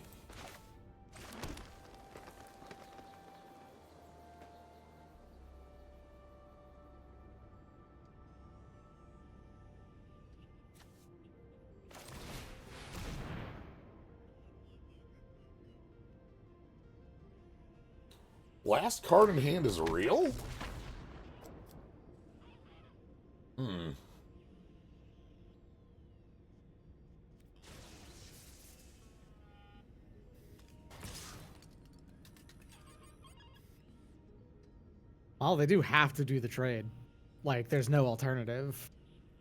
Last card in hand is real? Well, they do have to do the trade. Like, there's no alternative.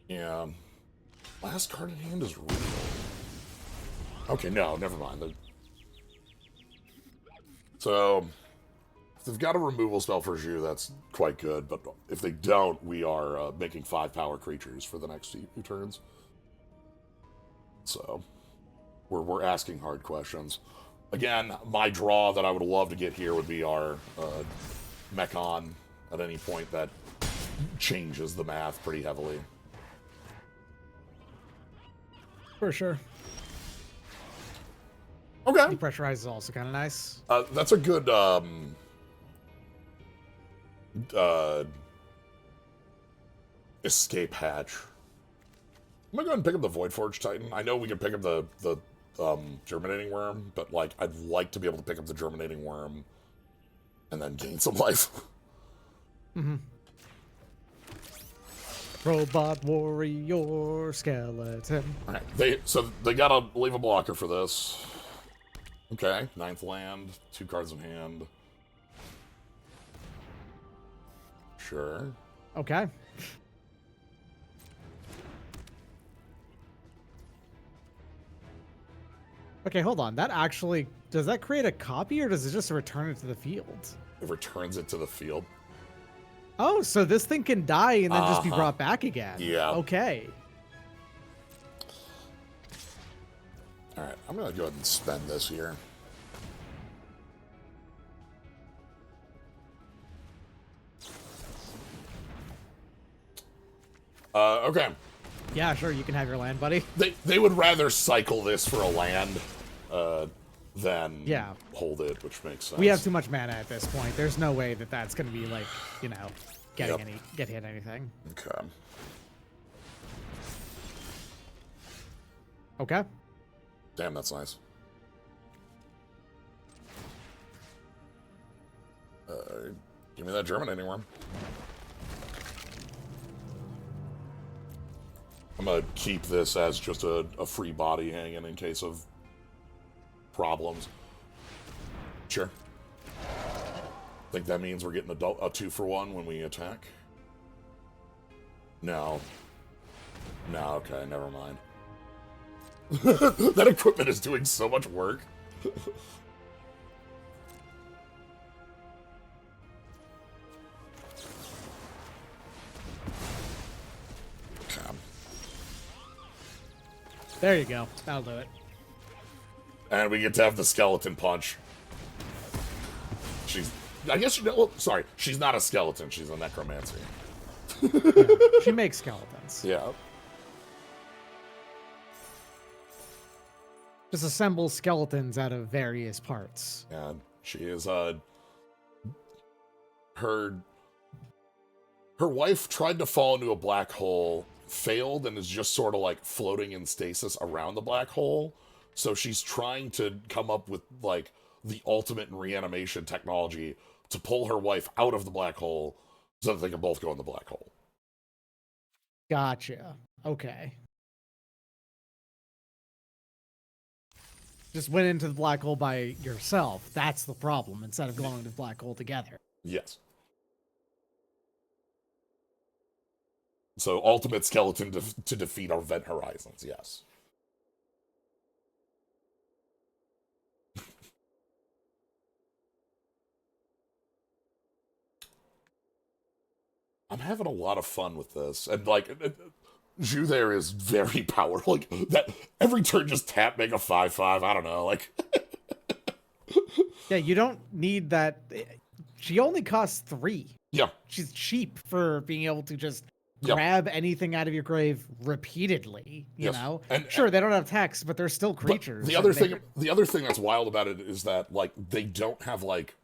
Yeah. Last card in hand is real. Okay, no, never mind. So, if they've got a removal spell for Zhu, that's quite good. But if they don't, we are making 5 power creatures for the next 2 turns. So, we're asking hard questions. Again, my draw that I would love to get here would be our Mechon at any point that changes the math pretty heavily. For sure. Okay. Depressurize is also kind of nice. That's a good escape hatch. I'm gonna go ahead and pick up the Voidforge Titan. I know we can pick up the germinating worm, but like I'd like to be able to pick up the germinating worm and then gain some life. Mm-hmm. Robot warrior skeleton. All right, they gotta leave a blocker for this. Okay, 9th land, 2 cards in hand. Sure. Okay. Okay, hold on. That actually, does that create a copy or does it just return it to the field? It returns it to the field. Oh, so this thing can die and then just be Uh-huh. brought back again. Yeah. Okay. All right, I'm gonna go ahead and spend this here. Okay. Yeah, sure. You can have your land, buddy. They would rather cycle this for a land than Yeah. hold it, which makes sense. We have too much mana at this point. There's no way that that's going to be like, you know, getting Yep. hit anything. Okay. Okay. Damn, that's nice. Give me that germinating worm. I'm gonna keep this as just a free body hanging in case of problems. Sure. Think that means we're getting a 2-for-1 when we attack? No. No, okay, never mind. That equipment is doing so much work. Okay. There you go. That'll do it. And we get to have the skeleton punch. I guess sorry, she's not a skeleton, she's a necromancer. She makes skeletons. Yeah. Just assemble skeletons out of various parts. And she is her wife tried to fall into a black hole, failed, and is just sort of like floating in stasis around the black hole. So she's trying to come up with like the ultimate in reanimation technology to pull her wife out of the black hole so that they can both go in the black hole. Gotcha. Okay. Just went into the black hole by yourself. That's the problem, instead of going into the black hole together. Yes. So ultimate skeleton to defeat our event horizons, yes. I'm having a lot of fun with this. And like Zhu there is very powerful. Like that every turn just tap make a 5/5. I don't know. Like Yeah, you don't need that. She only costs 3. yeah. She's cheap for being able to just Yep. grab anything out of your grave repeatedly. You Yes. know, And sure they don't have text, but they're still creatures. The other thing that's wild about it is that like they don't have like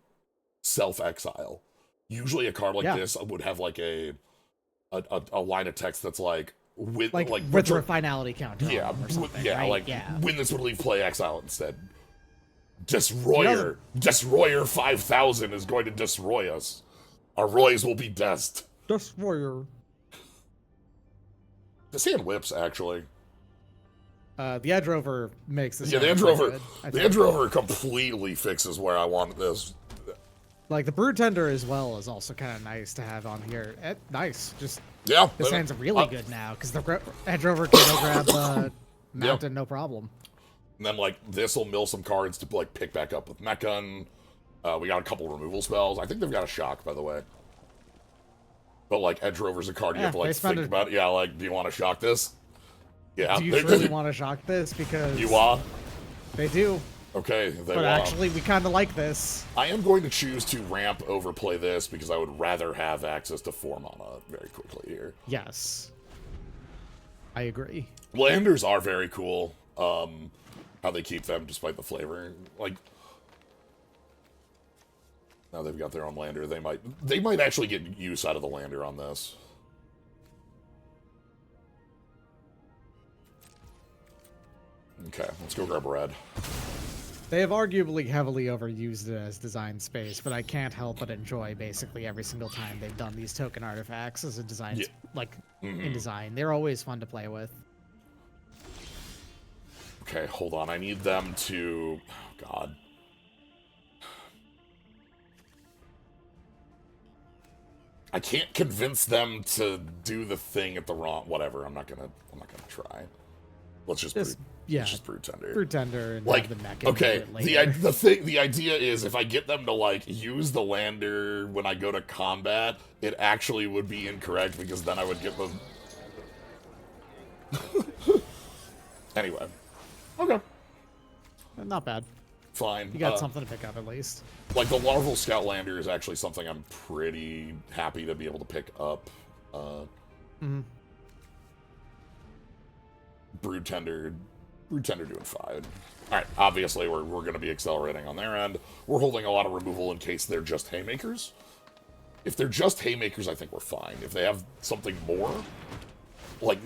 self exile. Usually a card like this would have like a line of text that's like with a finality counter. Yeah, or something, right? when this would leave play exile instead. Destroyer 5000 is going to destroy us. Our Roys will be dust. Destroyer. The Sand Whips actually. The Edge Rover makes this. Yeah, the Edge Rover completely fixes where I want this. Like the Brood Tender as well is also kind of nice to have on here. Nice, just yeah. This hand's really good now because the Edge Rover can grab Mountain no problem. And then like this will mill some cards to like pick back up with Mech Gun. We got a couple removal spells. I think they've got a shock, by the way. But like Edge Rover's a card you have to like think about. Yeah, like do you want to shock this? Yeah. Do you truly want to shock this? Because you are. They do. Okay, but actually, we kind of like this. I am going to choose to ramp overplay this because I would rather have access to 4 mana very quickly here. Yes. I agree. Landers are very cool. How they keep them despite the flavor. Like, now they've got their own lander. They might actually get use out of the lander on this. Okay, let's go grab a red. They have arguably heavily overused it as design space, but I can't help but enjoy basically every single time they've done these token artifacts as a design, in design. They're always fun to play with. Okay, hold on. I need them to... Oh, God. I can't convince them to do the thing at the wrong... Whatever, I'm not gonna try. Let's just Brood Tender. Brood Tender and like, have the mech okay, the idea is if I get them to like use the lander when I go to combat, it actually would be incorrect because then I would get them. Anyway, okay, not bad. Fine. You got something to pick up at least. Like the Larval Scout Lander is actually something I'm pretty happy to be able to pick up. Brood Tender doing fine. Alright, obviously we're going to be accelerating on their end. We're holding a lot of removal in case they're just Haymakers. If they're just Haymakers, I think we're fine. If they have something more, like,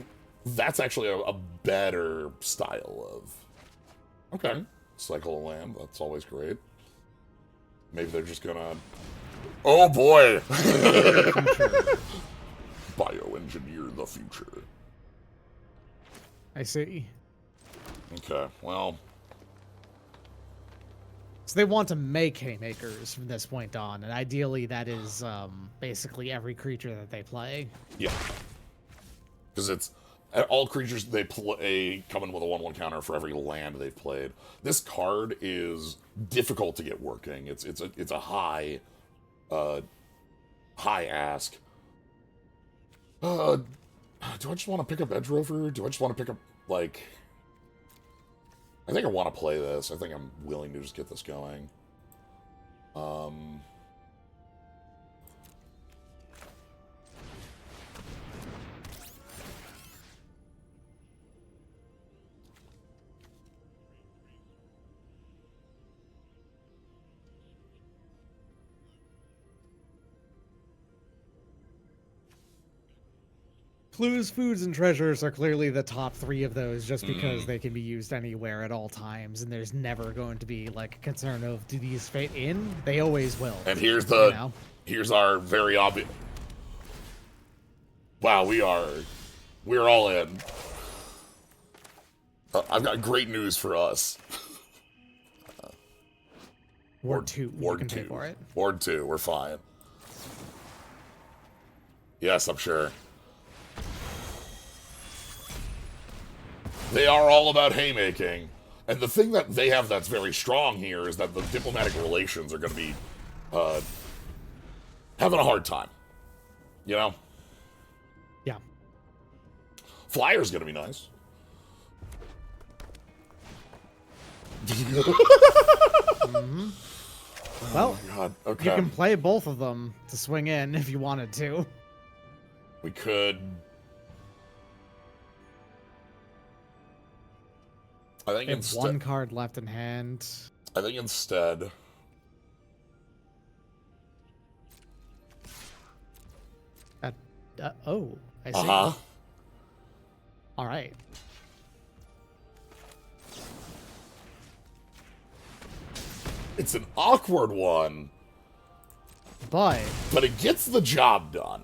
that's actually a better style of... Okay, Cycle of Land, that's always great. Maybe they're just gonna... Oh boy! Bioengineer the future. I see. Okay, well... So they want to make Haymakers from this point on, and ideally that is basically every creature that they play. Yeah. Because it's... All creatures they play come in with a 1/1 counter for every land they've played. This card is difficult to get working. It's a high ask. Do I just want to pick up Edge Rover? Do I just want to pick up, like... I think I want to play this. I think I'm willing to just get this going. Clues, foods, and treasures are clearly the top 3 of those just because they can be used anywhere at all times, and there's never going to be like a concern of do these fit in? They always will. And here's here's our very obvious. Wow, we're all in. I've got great news for us. Ward 2, you can pay for it. Ward 2, we're fine. Yes, I'm sure. They are all about haymaking. And the thing that they have that's very strong here is that the diplomatic relations are going to be having a hard time. You know? Yeah. Flyer's going to be nice. Mm-hmm. Well, oh God. Okay. You can play both of them to swing in if you wanted to. We could. I think instead. One card left in hand. I think instead. Oh, I see. Uh-huh. All right. It's an awkward one. But it gets the job done.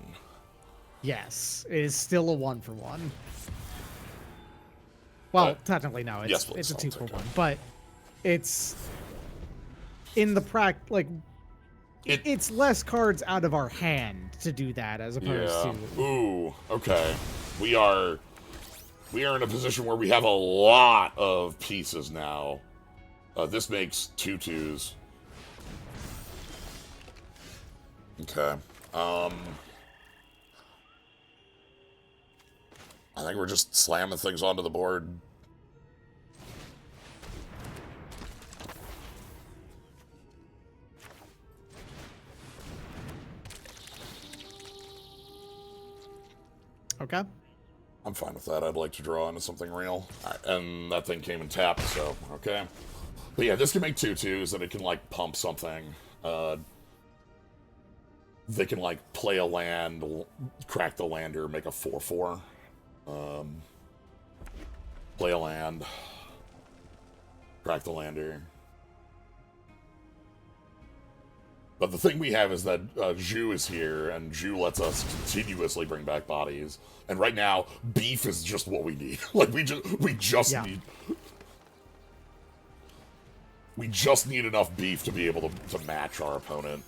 Yes, it is still a 1-for-1. Well, technically no, it's yes, it's a 2-for-1, but it's in the it's less cards out of our hand to do that as opposed to. Ooh, okay. We are in a position where we have a lot of pieces now. This makes 2/2s. Okay. I think we're just slamming things onto the board. Okay. I'm fine with that. I'd like to draw into something real. And that thing came in tapped, so, okay. But yeah, this can make 2/2s, and it can, like, pump something. They can, like, play a land, crack the lander, make a 4/4. Play a land. Crack the lander. But the thing we have is that Zhu is here, and Zhu lets us continuously bring back bodies. And right now, beef is just what we need. Like, we just need... We just need enough beef to be able to match our opponent.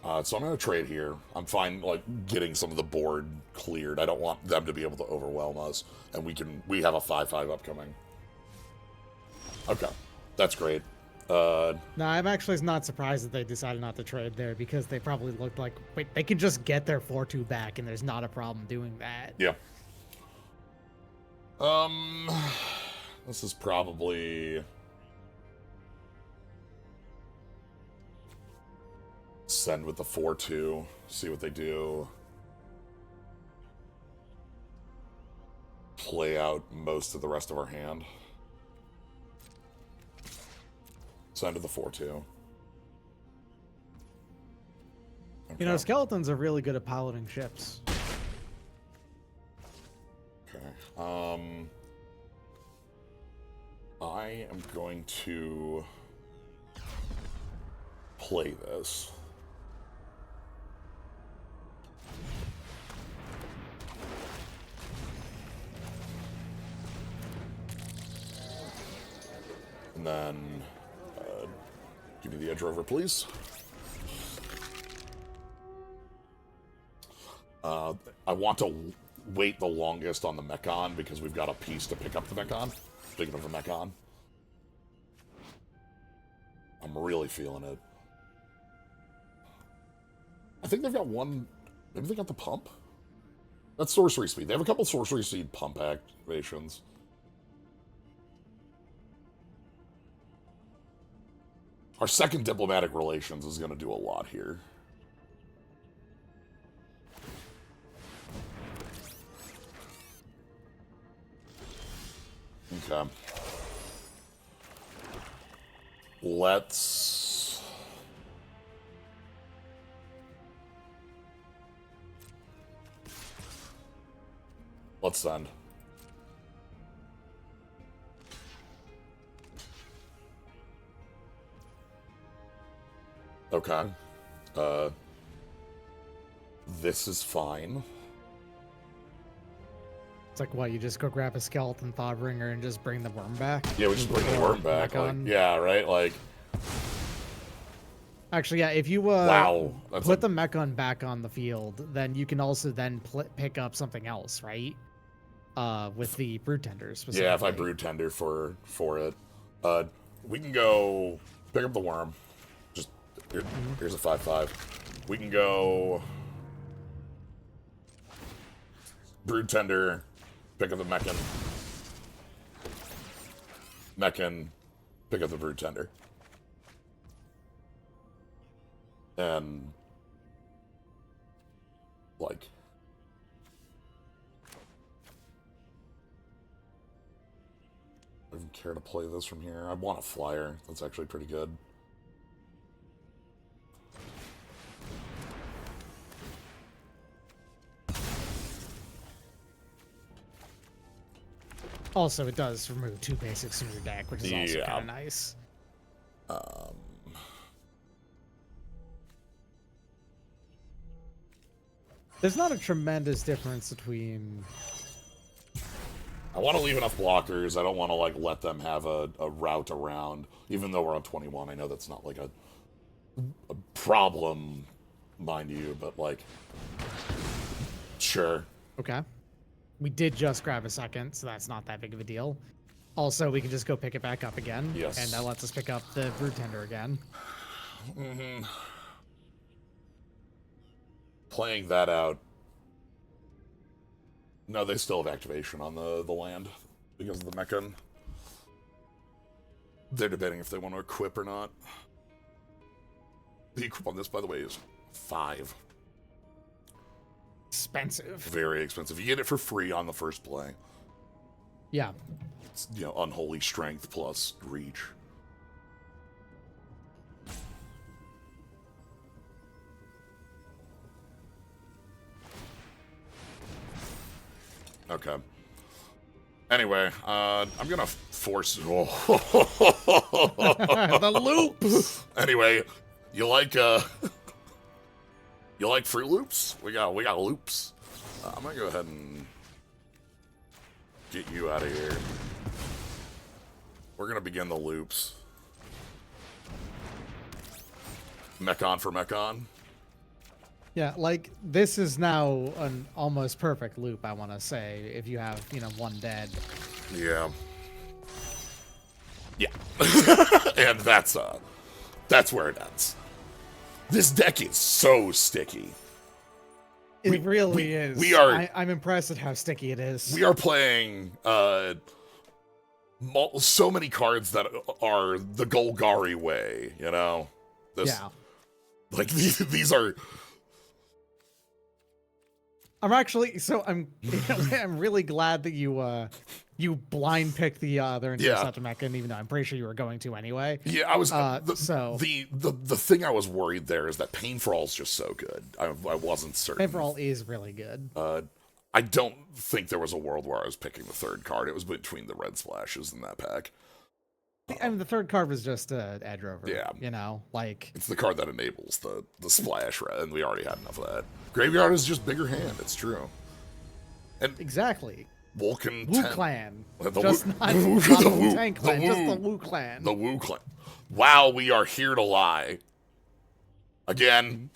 So I'm going to trade here. I'm fine, like, getting some of the board cleared. I don't want them to be able to overwhelm us. And we have a 5/5 upcoming. Okay. That's great. No, I'm actually not surprised that they decided not to trade there, because they probably looked like, wait, they can just get their 4/2 back, and there's not a problem doing that. Yeah. This is probably... Send with the 4/2, see what they do. Play out most of the rest of our hand. Send to the 4/2. Okay. You know, skeletons are really good at piloting ships. Okay. I am going to play this. And then, give me the edge rover, please. I want to wait the longest on the Mechon because we've got a piece to pick up the Mechon. Speaking of the Mechon. I'm really feeling it. I think they've got one... Maybe they got the pump? That's sorcery speed. They have a couple sorcery speed pump activations. Our second diplomatic relations is going to do a lot here. Okay. Let's... let's send. Okay. This is fine. It's like, what, you just go grab a skeleton Thawbringer and just bring the worm back? Yeah, we just bring the worm back. Like, yeah, right? Like... Actually, yeah, if you wow, put the Mechon back on the field, then you can also then pick up something else, right? With the Brood Tenders. Yeah, if I Brood Tender for it. We can go pick up the worm. Just, here's a 5/5. We can go... Brood Tender, pick up the Mechon. Mechon, pick up the Brood Tender. And, like, I don't even care to play this from here. I want a flyer. That's actually pretty good. Also, it does remove 2 basics from your deck, which is also kind of nice. There's not a tremendous difference between... I want to leave enough blockers. I don't want to, like, let them have a route around. Even though we're on 21, I know that's not, like, a problem, mind you, but, like... Sure. Okay. We did just grab a second, so that's not that big of a deal. Also, we can just go pick it back up again. Yes. And that lets us pick up the Brood Tender again. Mm-hmm. Playing that out. No, they still have activation on the land because of the Mechon. They're debating if they want to equip or not. The equip on this, by the way, is 5. Expensive. Very expensive. You get it for free on the first play. Yeah. It's, you know, unholy strength plus reach. Okay. Anyway, I'm gonna force... The loops! Anyway, you like Fruit Loops? We got loops. I'm gonna go ahead and get you out of here. We're gonna begin the loops. Mechon for Mechon. Yeah, like, this is now an almost perfect loop, I want to say, if you have, you know, 1 dead. Yeah. Yeah. And that's where it ends. This deck is so sticky. It really is. We are... I'm impressed at how sticky it is. We are playing, so many cards that are the Golgari way, you know? Yeah. Like, these are... I'm actually, so I'm really glad that you blind picked the other Interceptor Mechon, even though I'm pretty sure you were going to anyway. Yeah, I was. The thing I was worried there is that Pain for All is just so good. I wasn't certain. Pain for All is really good. I don't think there was a world where I was picking the 3rd card. It was between the red splashes in that pack. I mean, the 3rd card was just edge rover. Yeah, you know, like it's the card that enables the splash, and we already had enough of that. Graveyard is just bigger hand. It's true. And exactly. Vulcan Woo 10. Clan. Just not the Tank Clan, just the Woo Clan. The Woo Clan. Wow, we are here to lie. Again.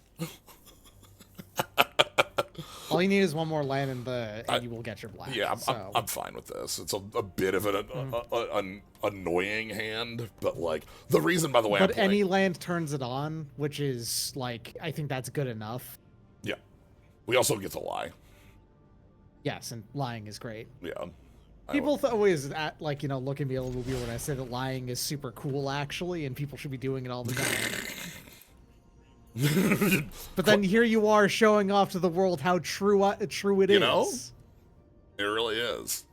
All you need is 1 more land and you will get your black. Yeah, I'm fine with this. It's a bit of an annoying hand, but like the reason, by the way, but any land turns it on, which is like I think that's good enough. Yeah, we also get to lie. Yes, and lying is great. Yeah, people always like look at me a little weird when I say that lying is super cool actually, and people should be doing it all the time. But then here you are showing off to the world how true it is. You know? It really is.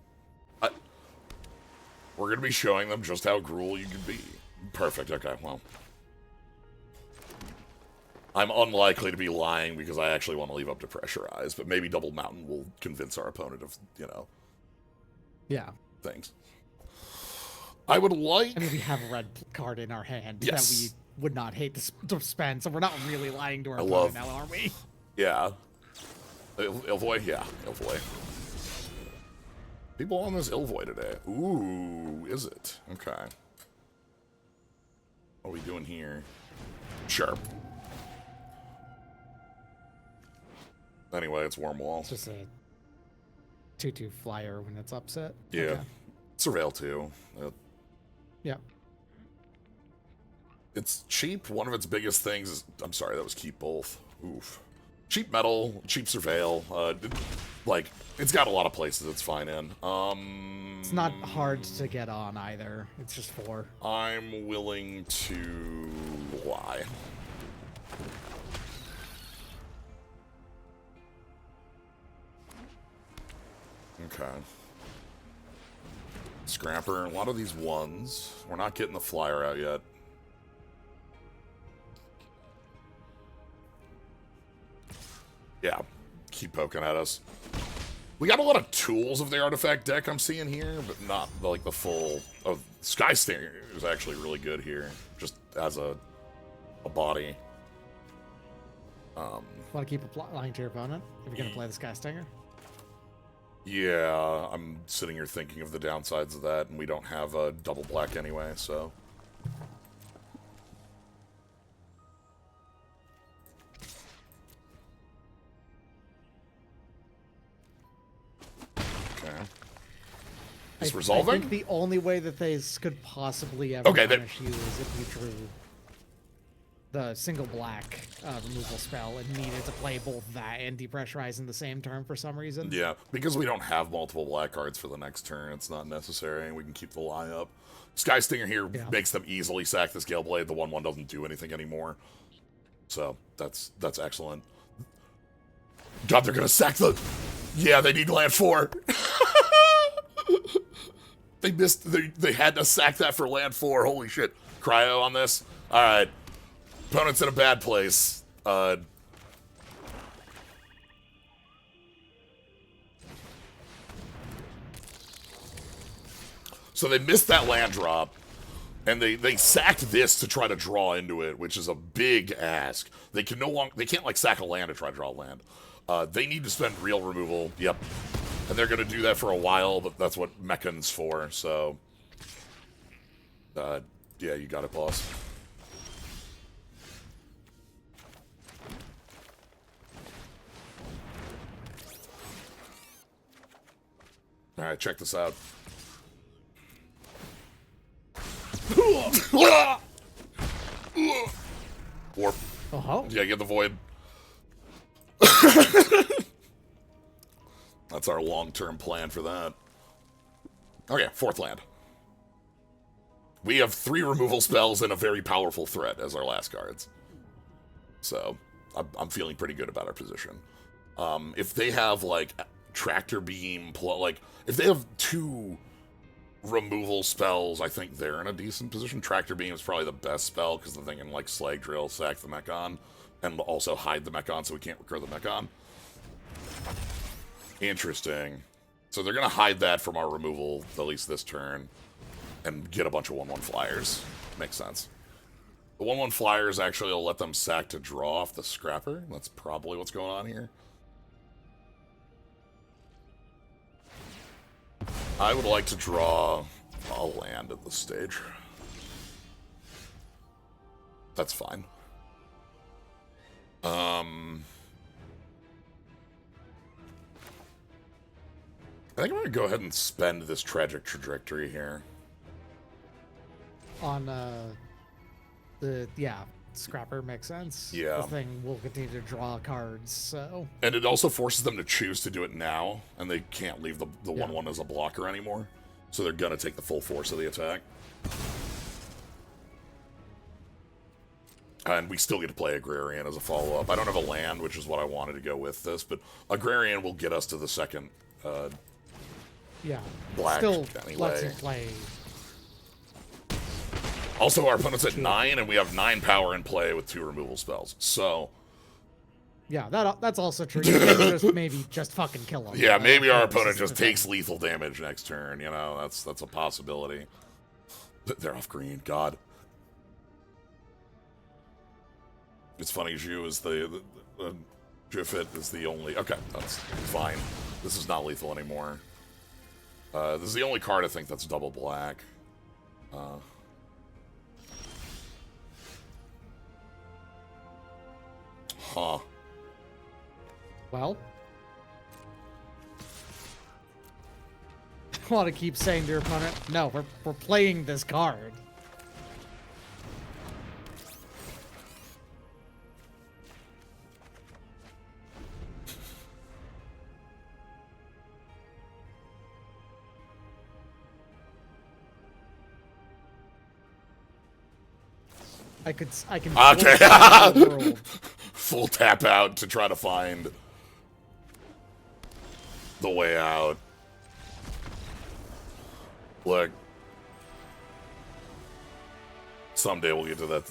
We're going to be showing them just how gruel you can be. Perfect. Okay, well. I'm unlikely to be lying because I actually want to leave up to pressurize, but maybe Double Mountain will convince our opponent of, Yeah. things. I would like... I mean, we have a red card in our hand Yes. that we would not hate to spend, so we're not really lying to our opponent love- now, are we? Yeah. Ilvoy? Yeah, Ilvoy. People on this Ilvoy today. Ooh, is it? Okay. What are we doing here? Sure. Anyway, it's Wormwall. It's just a 2/2 flyer when it's upset. Yeah. Okay. Surveil too. Yeah. It's cheap. One of its biggest things is... I'm sorry, that was keep both. Oof. Cheap metal, cheap surveil. Like, it's got a lot of places it's fine in. It's not hard to get on either. It's just 4. I'm willing to lie. Okay. Scrapper, a lot of these ones. We're not getting the flyer out yet. Yeah, keep poking at us. We got a lot of tools of the artifact deck I'm seeing here, but not like the full... Oh, Sky Stinger is actually really good here, just as a body. Want to keep lying to your opponent if you're going to play the Sky Stinger? Yeah, I'm sitting here thinking of the downsides of that, and we don't have a double black anyway, so... Okay. Is resolving? I think the only way that they could possibly ever punish you is if you drew the single black removal spell and needed to play both that and depressurize in the same turn for some reason. Yeah, because we don't have multiple black cards for the next turn, it's not necessary, and we can keep the lie up. Sky Stinger here makes them easily sack this Gale Blade. The 1/1 doesn't do anything anymore. So, that's excellent. God, they're gonna sack the... Yeah, they need land 4. They missed... They had to sack that for land 4. Holy shit. Cryo on this? Alright. Opponent's in a bad place. So they missed that land drop, and they sacked this to try to draw into it, which is a big ask. They can they can't like sack a land to try to draw land. They need to spend real removal. Yep. And they're gonna do that for a while, but that's what Mechan's for, so yeah, you got it, boss. Alright, check this out. Warp. Oh, Yeah, get the void. That's our long-term plan for that. Okay, 4th land. We have 3 removal spells and a very powerful threat as our last cards. So, I'm feeling pretty good about our position. If they have, like, Tractor Beam, like, if they have 2 removal spells, I think they're in a decent position. Tractor Beam is probably the best spell, because the thing can, like, Slag Drill, sack the Mechon, and also hide the Mechon so we can't recur the Mechon. Interesting. So they're going to hide that from our removal, at least this turn, and get a bunch of 1/1 flyers. Makes sense. The 1/1 flyers actually will let them sack to draw off the Scrapper. That's probably what's going on here. I would like to draw a land at this stage. That's fine. I think I'm going to go ahead and spend this Tragic Trajectory here. On Scrapper makes sense. Yeah. The thing will continue to draw cards, so... And it also forces them to choose to do it now, and they can't leave the 1/1 as a blocker anymore. So they're going to take the full force of the attack. And we still get to play Agrarian as a follow-up. I don't have a land, which is what I wanted to go with this, but Agrarian will get us to the second black still anyway. lets you play. Also, our opponent's at 9, and we have 9 power in play with 2 removal spells. So, Yeah, that's also true. You can just maybe just fucking kill him. Yeah, maybe our This opponent is just the thing. takes lethal damage next turn. You know, that's a possibility. They're off green. God. It's funny, Zhu is the Jifit is the only... Okay, that's fine. This is not lethal anymore. This is the only card I think that's double black. Huh. Well, I want to keep saying to your opponent, no, we're playing this card. I can Okay. the world. Full tap out to try to find the way out. Look. Someday we'll get to that.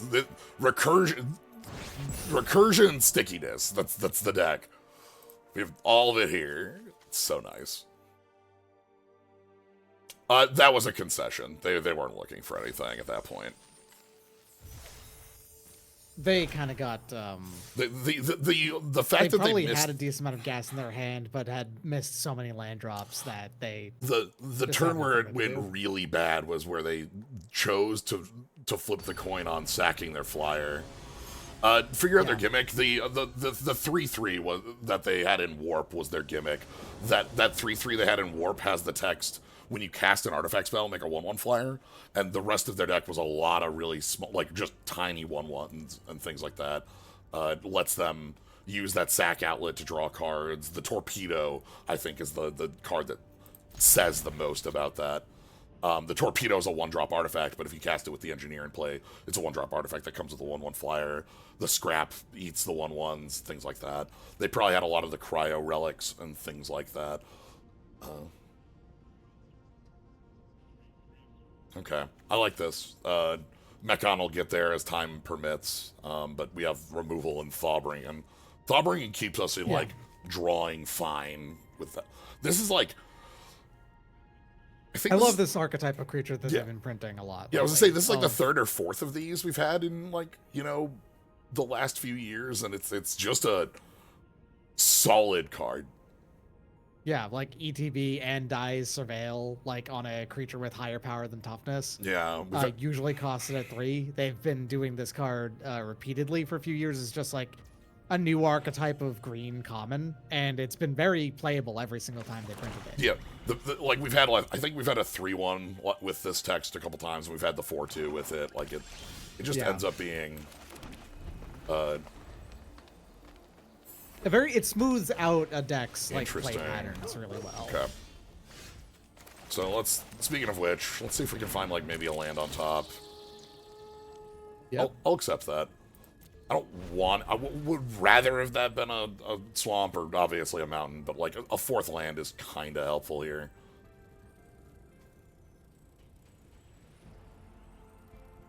Recursion stickiness. That's the deck. We have all of it here. It's so nice. That was a concession. They weren't looking for anything at that point. They kind of got The they fact that probably they missed had a decent amount of gas in their hand, but had missed so many land drops that they the Just turn have where it nothing to went do. really bad was where they chose to flip the coin on sacking their flyer. Figure out their Yeah. gimmick. The 3/3 was that they had in warp was their gimmick. That 3/3 they had in warp has the text, when you cast an artifact spell, make a 1/1 flyer, and the rest of their deck was a lot of really small, like just tiny 1/1s and things like that. It lets them use that sack outlet to draw cards. The torpedo, I think, is the card that says the most about that. The torpedo is a 1-drop artifact, but if you cast it with the engineer in play, it's a 1-drop artifact that comes with a 1/1 flyer. The scrap eats the 1/1s, things like that. They probably had a lot of the cryo relics and things like that. Okay, I like this. Mechon will get there as time permits, but we have removal and Thawbringing. Thawbringing keeps us in, Yeah. like, drawing fine with that. This is, like... I love this archetype of creature that Yeah. they've been printing a lot. Yeah, I was gonna say, this is, like, the Of- third or fourth of these we've had in, like, you know, the last few years, and it's just a solid card. Yeah, like ETB and dies surveil like on a creature with higher power than toughness. Yeah. we've had- Usually costed at 3. They've been doing this card repeatedly for a few years. It's just like a new archetype of green common, and it's been very playable every single time they printed it. Yeah, like we've had, like, I think we've had a 3/1 with this text a couple times, and we've had the 4/2 with it. Like it just Yeah. ends up being, It smooths out a deck's like play Interesting. patterns really well. okay. So speaking of which, let's see if we can find, like, maybe a land on top. Yep. I'll accept that. I would rather have that been a swamp or obviously a mountain, but, like, a fourth land is kind of helpful here.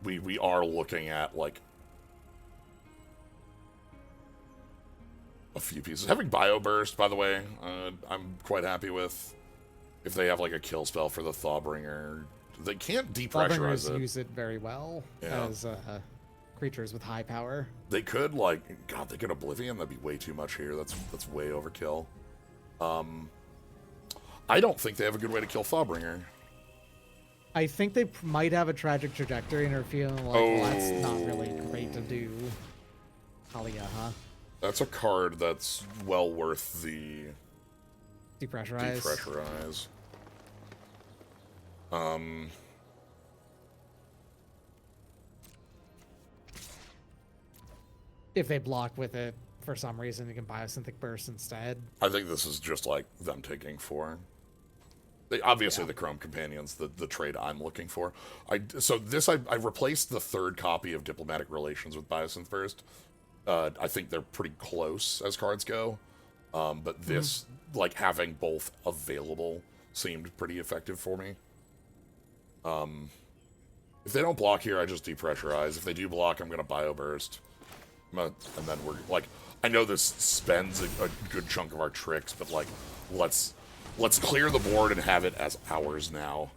We are looking at, like, a few pieces. Having Bioburst, by the way, I'm quite happy with. If they have, like, a kill spell for the Thawbringer, they can't depressurize Thawbringers it. use it very well Yeah. as creatures with high power. They could, like, God, they could Oblivion. That'd be way too much here. That's way overkill. I don't think they have a good way to kill Thawbringer. I think they might have a tragic trajectory and are feeling like, well, that's not really great to do. Talia, huh? That's a card that's well worth the Depressurize. depressurize. If they block with it for some reason, you can Biosynthetic Burst instead. I think this is just, like, them taking 4. Obviously, the Chrome Companion's the trade I'm looking for. I replaced the 3rd copy of Diplomatic Relations with Biosynth Burst. I think they're pretty close as cards go. But this, like, having both available seemed pretty effective for me. If they don't block here, I just depressurize. If they do block, I'm going to Bioburst. And then we're, like, I know this spends a good chunk of our tricks, but like, let's clear the board and have it as ours now.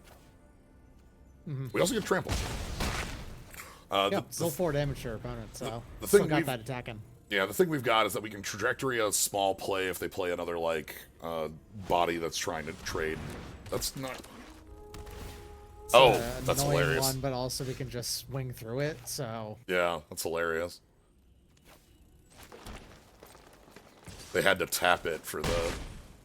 We also get trampled. Still 4 damage to your opponent, so the still thing got that attacking. Yeah, the thing we've got is that we can trajectory a small play if they play another, like, body that's trying to trade. That's not... It's that's annoying hilarious. one, but also we can just swing through it, so... Yeah, that's hilarious. They had to tap it for the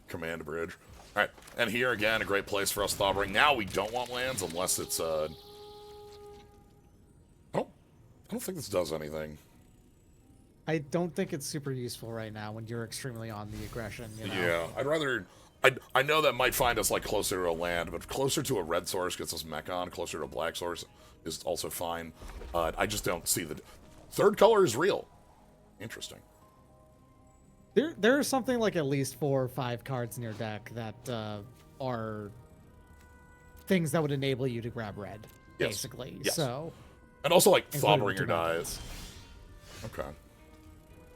command bridge. Alright, and here, again, a great place for us, Thawbring. Now we don't want lands unless it's, I don't think this does anything. I don't think it's super useful right now when you're extremely on the aggression, you know? Yeah, I'd rather... I know that might find us, like, closer to a land, but closer to a red source gets us Mechon, closer to a black source is also fine. I just don't see the... Third color is real. Interesting. There are something like at least 4 or 5 cards in your deck that are things that would enable you to grab red, basically. Yes. So... And also, like, including Thawbringer Dimensions. dies. Okay.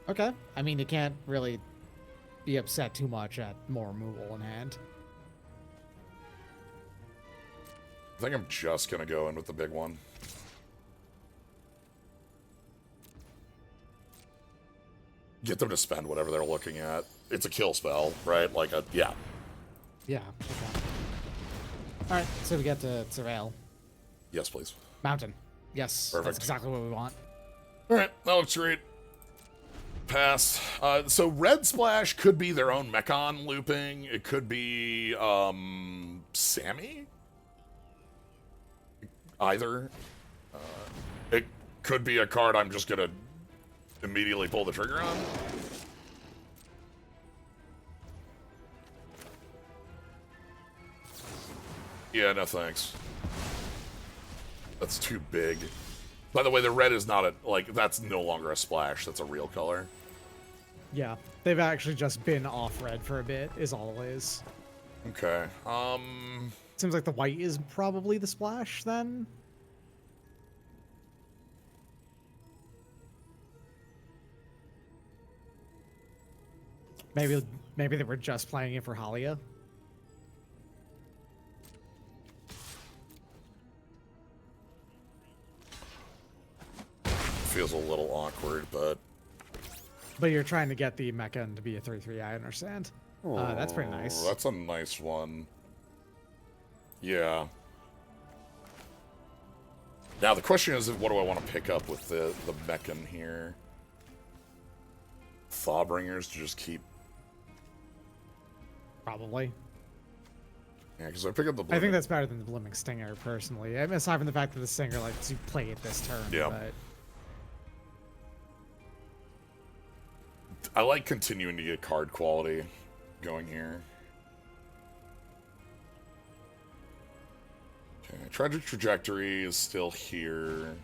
Okay. I mean, you can't really be upset too much at more removal in hand. I think I'm just gonna go in with the big one. Get them to spend whatever they're looking at. It's a kill spell, right? Like a... Yeah. Yeah. Okay. Alright, so we get to Surveil. Yes, please. Mountain. Yes. Perfect. That's exactly what we want. Alright, that looks great. Pass. So Red Splash could be their own Mechon looping. It could be, Sammy? Either. It could be a card I'm just gonna immediately pull the trigger on. Yeah, no thanks. That's too big. By the way, the red is not a, like, that's no longer a splash. That's a real color. Yeah. They've actually just been off red for a bit, is all it is. Okay. Seems like the white is probably the splash, then? Maybe they were just playing it for Halia. Feels a little awkward, but... But you're trying to get the Mechon to be a 3/3, I understand. That's pretty nice. That's a nice one. Yeah. Now the question is, what do I want to pick up with the Mechon here? Thawbringers to just keep... Probably. Yeah, because I pick up the... I think that's better than the Blooming Stinger, personally. I mean, aside from the fact that the Stinger lets you play it this turn, Yeah. but... I like continuing to get card quality going here. Okay, Tragic Trajectory is still here.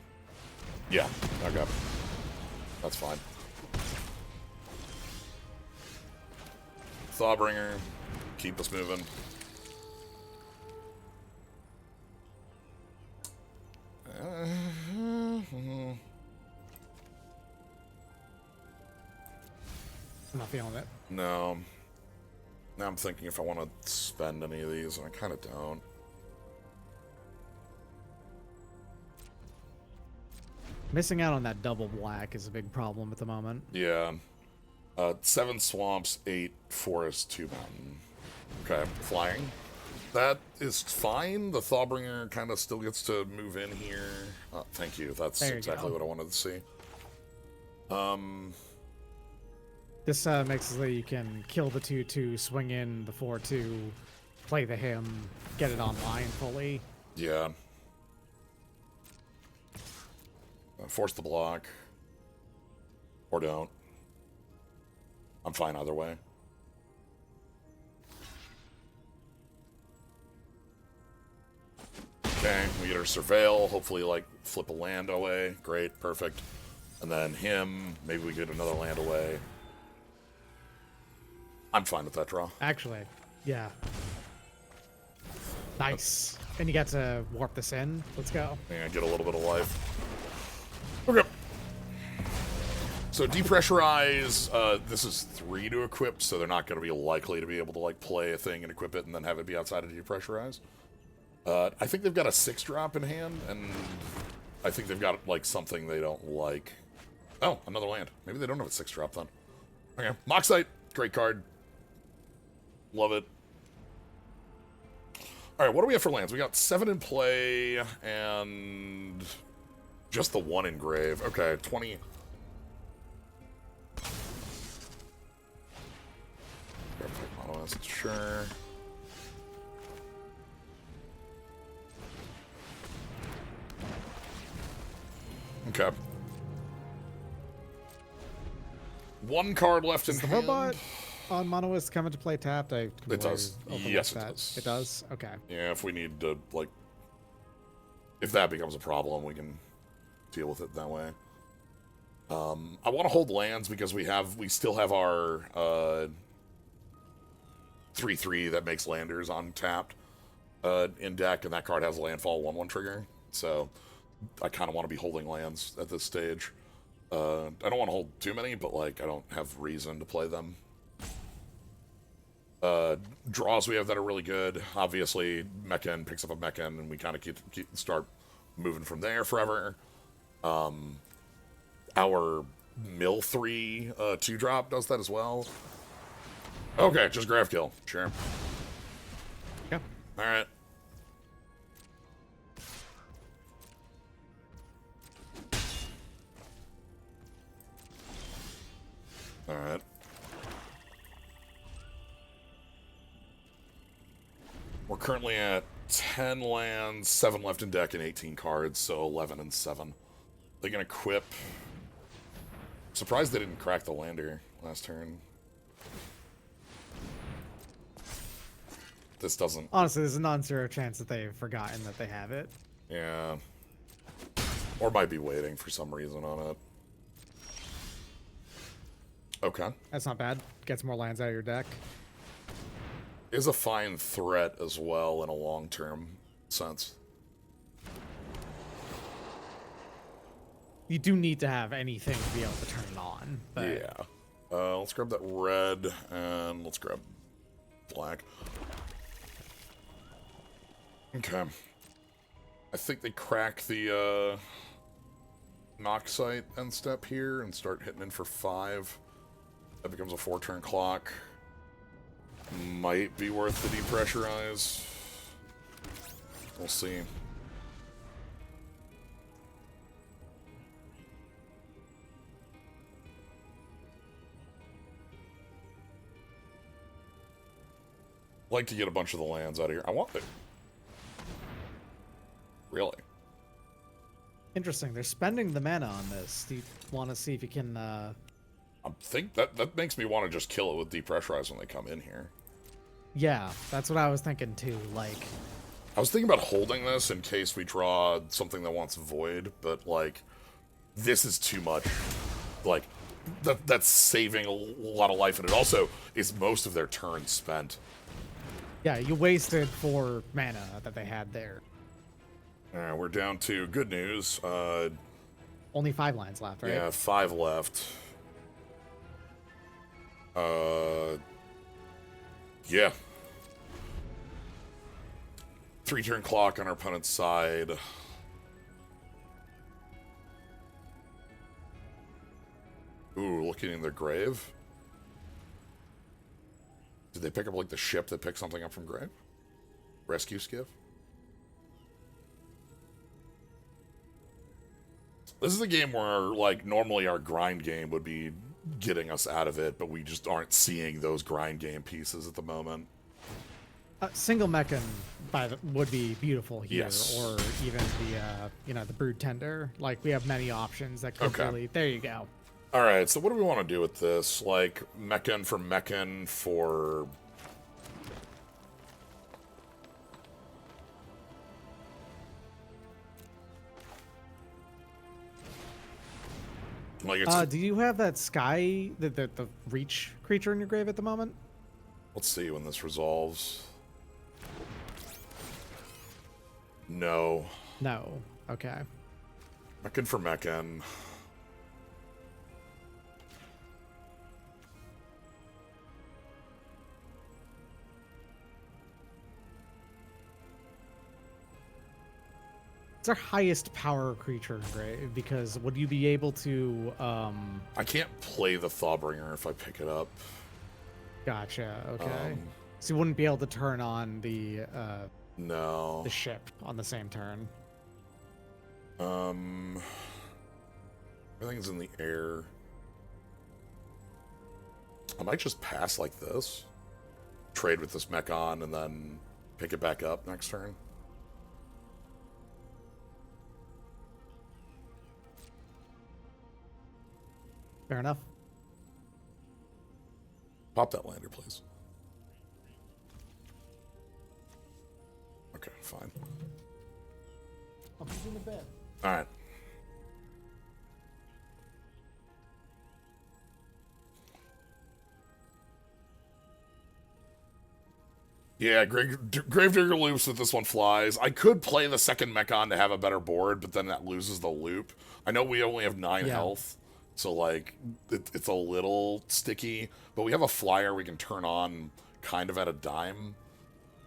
Yeah, okay. That's fine. Thawbringer, keep us moving. I'm not feeling it. No. Now I'm thinking if I want to spend any of these, and I kind of don't. Missing out on that double black is a big problem at the moment. Yeah. 7 swamps, 8 forest, 2 mountain. Okay, flying. That is fine. The Thawbringer kind of still gets to move in here. Thank you. That's exactly what I wanted to see. This makes it so you can kill the 2/2, swing in the 4/2, play the hymn, get it online fully. Yeah. Force the block. Or don't. I'm fine either way. Okay, we get our Surveil. Hopefully, like, flip a land away. Great, perfect. And then him. Maybe we get another land away. I'm fine with that draw. Actually, yeah. Nice. And you get to warp this in. Let's go. Yeah, get a little bit of life. Okay. So depressurize, this is 3 to equip, so they're not going to be likely to be able to like play a thing and equip it and then have it be outside of depressurize. I think they've got a 6-drop in hand, and I think they've got like something they don't like. Oh, another land. Maybe they don't have a 6-drop then. Okay, Moxite, great card. Love it. All right, what do we have for lands? We got 7 in play and just the 1 in grave. Okay, 20. Sure. Okay. 1 card left in Does the hand. robot on Monoist come into play tapped? It does. Yes, it does. It does? Okay. Yeah, if we need to, like, if that becomes a problem, we can deal with it that way. I want to hold lands because we still have our 3/3 that makes landers untapped in deck, and that card has a landfall 1/1 trigger. So I kind of want to be holding lands at this stage. I don't want to hold too many, but like I don't have reason to play them. Draws we have that are really good. Obviously, Mechan picks up a Mechan, and we kind of start moving from there forever. Our Mill 3 2-drop does that as well. Okay, just grab kill. Sure. Yeah. Alright. Alright. We're currently at 10 lands, 7 left in deck, and 18 cards, so 11 and 7. They're gonna equip. Surprised they didn't crack the lander last turn. This doesn't... Honestly, there's a non-zero chance that they've forgotten that they have it. Yeah. Or might be waiting for some reason on it. Okay. That's not bad. Gets more lands out of your deck. Is a fine threat as well in a long-term sense. You do need to have anything to be able to turn it on. But... Yeah. Let's grab that red, and let's grab black. Okay. I think they crack the Noxite end step here and start hitting in for 5. That becomes a 4-turn clock. Might be worth the depressurize. We'll see. Like to get a bunch of the lands out of here. I want it. Really? Interesting. They're spending the mana on this. Do you want to see if you can... I think that makes me want to just kill it with depressurize when they come in here. Yeah, that's what I was thinking too. Like, I was thinking about holding this in case we draw something that wants void, but like, this is too much. Like, that's saving a lot of life, and it also is most of their turn spent. yeah, you wasted 4 mana that they had there. Alright, we're down to good news. Only 5 lines left, right? Yeah, 5 left. Yeah. 3-turn clock on our opponent's side. Ooh, looking in their grave. Did they pick up, like, the ship that picked something up from grave? Rescue skiff? This is a game where, like, normally our grind game would be getting us out of it, but we just aren't seeing those grind game pieces at the moment. Single Mechan would be beautiful here, Yes. or even the the Brood Tender. Like, we have many options that could really... There you go. All right, so what do we want to do with this? Like, Mechan for... Like it's, do you have that Sky, the Reach creature in your grave at the moment? let's see when this resolves. No. No. Okay. Mechan for Mechan. It's our highest power creature in Grave, because would you be able to, I can't play the Thawbringer if I pick it up. Gotcha, okay. So you wouldn't be able to turn on No. the ship on the same turn. Everything's in the air. I might just pass like this. Trade with this Mechon and then pick it back up next turn. Fair enough. Pop that lander, please. Okay, fine. I'll put you in the bed. Alright. Yeah, Gravedigger loops if this one flies. I could play the second Mechon to have a better board, but then that loses the loop. I know we only have 9 health, so like it's a little sticky, but we have a flyer we can turn on kind of at a dime.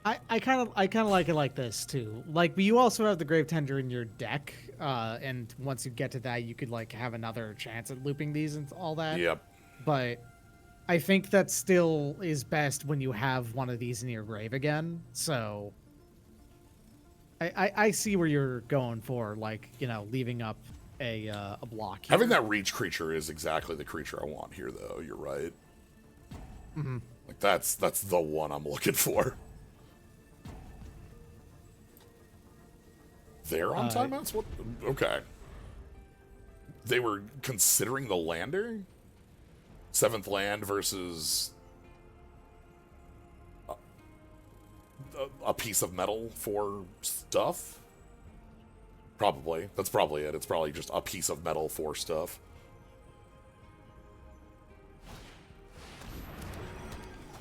I kind of like it like this too. Like, but you also have the Grave Tender in your deck, and once you get to that, you could like have another chance at looping these and all that. Yep. But I think that still is best when you have one of these in your grave again. So I see where you're going for, like, you know, leaving up a block here. Having that reach creature is exactly the creature I want here, though. You're right. Mm-hmm. Like that's the one I'm looking for. They're on timeouts? What? Okay. They were considering the lander? 7th land versus a piece of metal for stuff? Probably. That's probably it. It's probably just a piece of metal for stuff.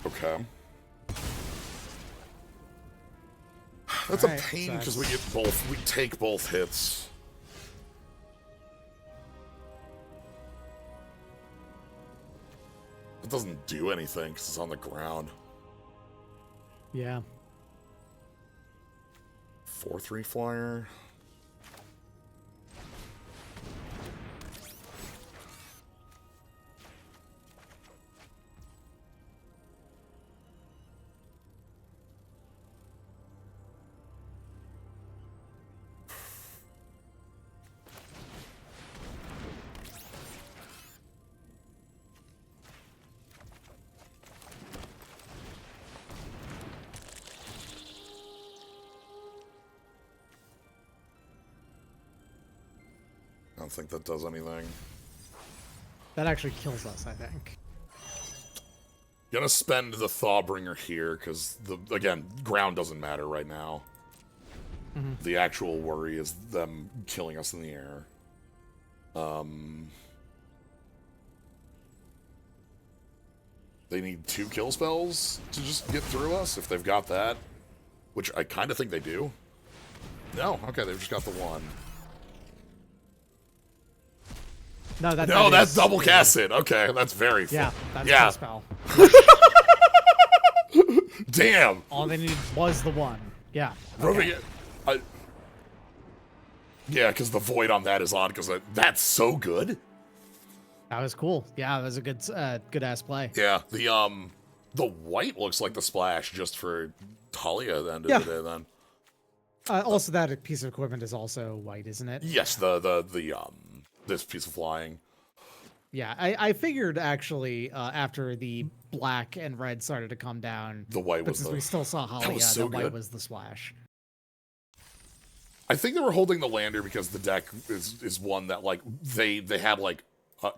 Okay. That's a pain because we get both. We take both hits. It doesn't do anything because it's on the ground. Yeah. 4/3 flyer. I don't think that does anything. That actually kills us, I think. Gonna spend the Thawbringer here, because, again, ground doesn't matter right now. Mm-hmm. The actual worry is them killing us in the air. They need 2 kill spells to just get through us, if they've got that. Which I kind of think they do. No, okay, they've just got the 1. No, that's double casted. Okay, that's very fun. Yeah, that's the spell. Damn. All they needed was the 1. Yeah. Okay. Yeah, because the void on that is on, because that's so good. That was cool. Yeah, that was a good ass play. Yeah, the white looks like the splash just for Talia at the end of the day. Then also, that piece of equipment is also white, isn't it? yes, this piece of flying. Yeah, I figured actually after the black and red started to come down, The white was because we still saw Halia, so the white good. was the splash. I think they were holding the lander because the deck is one that like they had like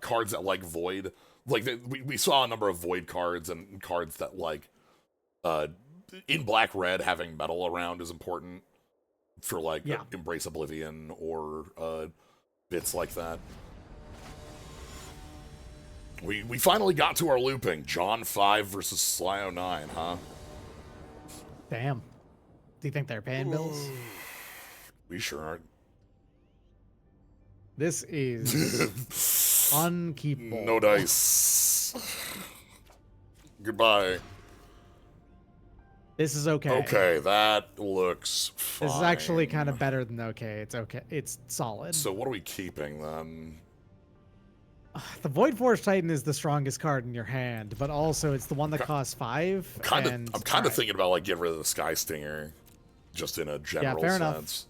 cards that like void. Like we saw a number of void cards and cards that like in black red having metal around is important for like Embrace Oblivion or bits like that. We finally got to our looping. John 5 versus Slyo 9, huh? Damn. Do you think they're paying bills? We sure aren't. This is unkeepable. No dice. Goodbye. This is okay. Okay, that looks fine. This is actually kind of better than okay. It's okay. It's solid. So what are we keeping then? The Void Forge Titan is the strongest card in your hand, but also it's the one that costs 5. I'm kind of thinking about like getting rid of the Sky Stinger, just in a general fair sense.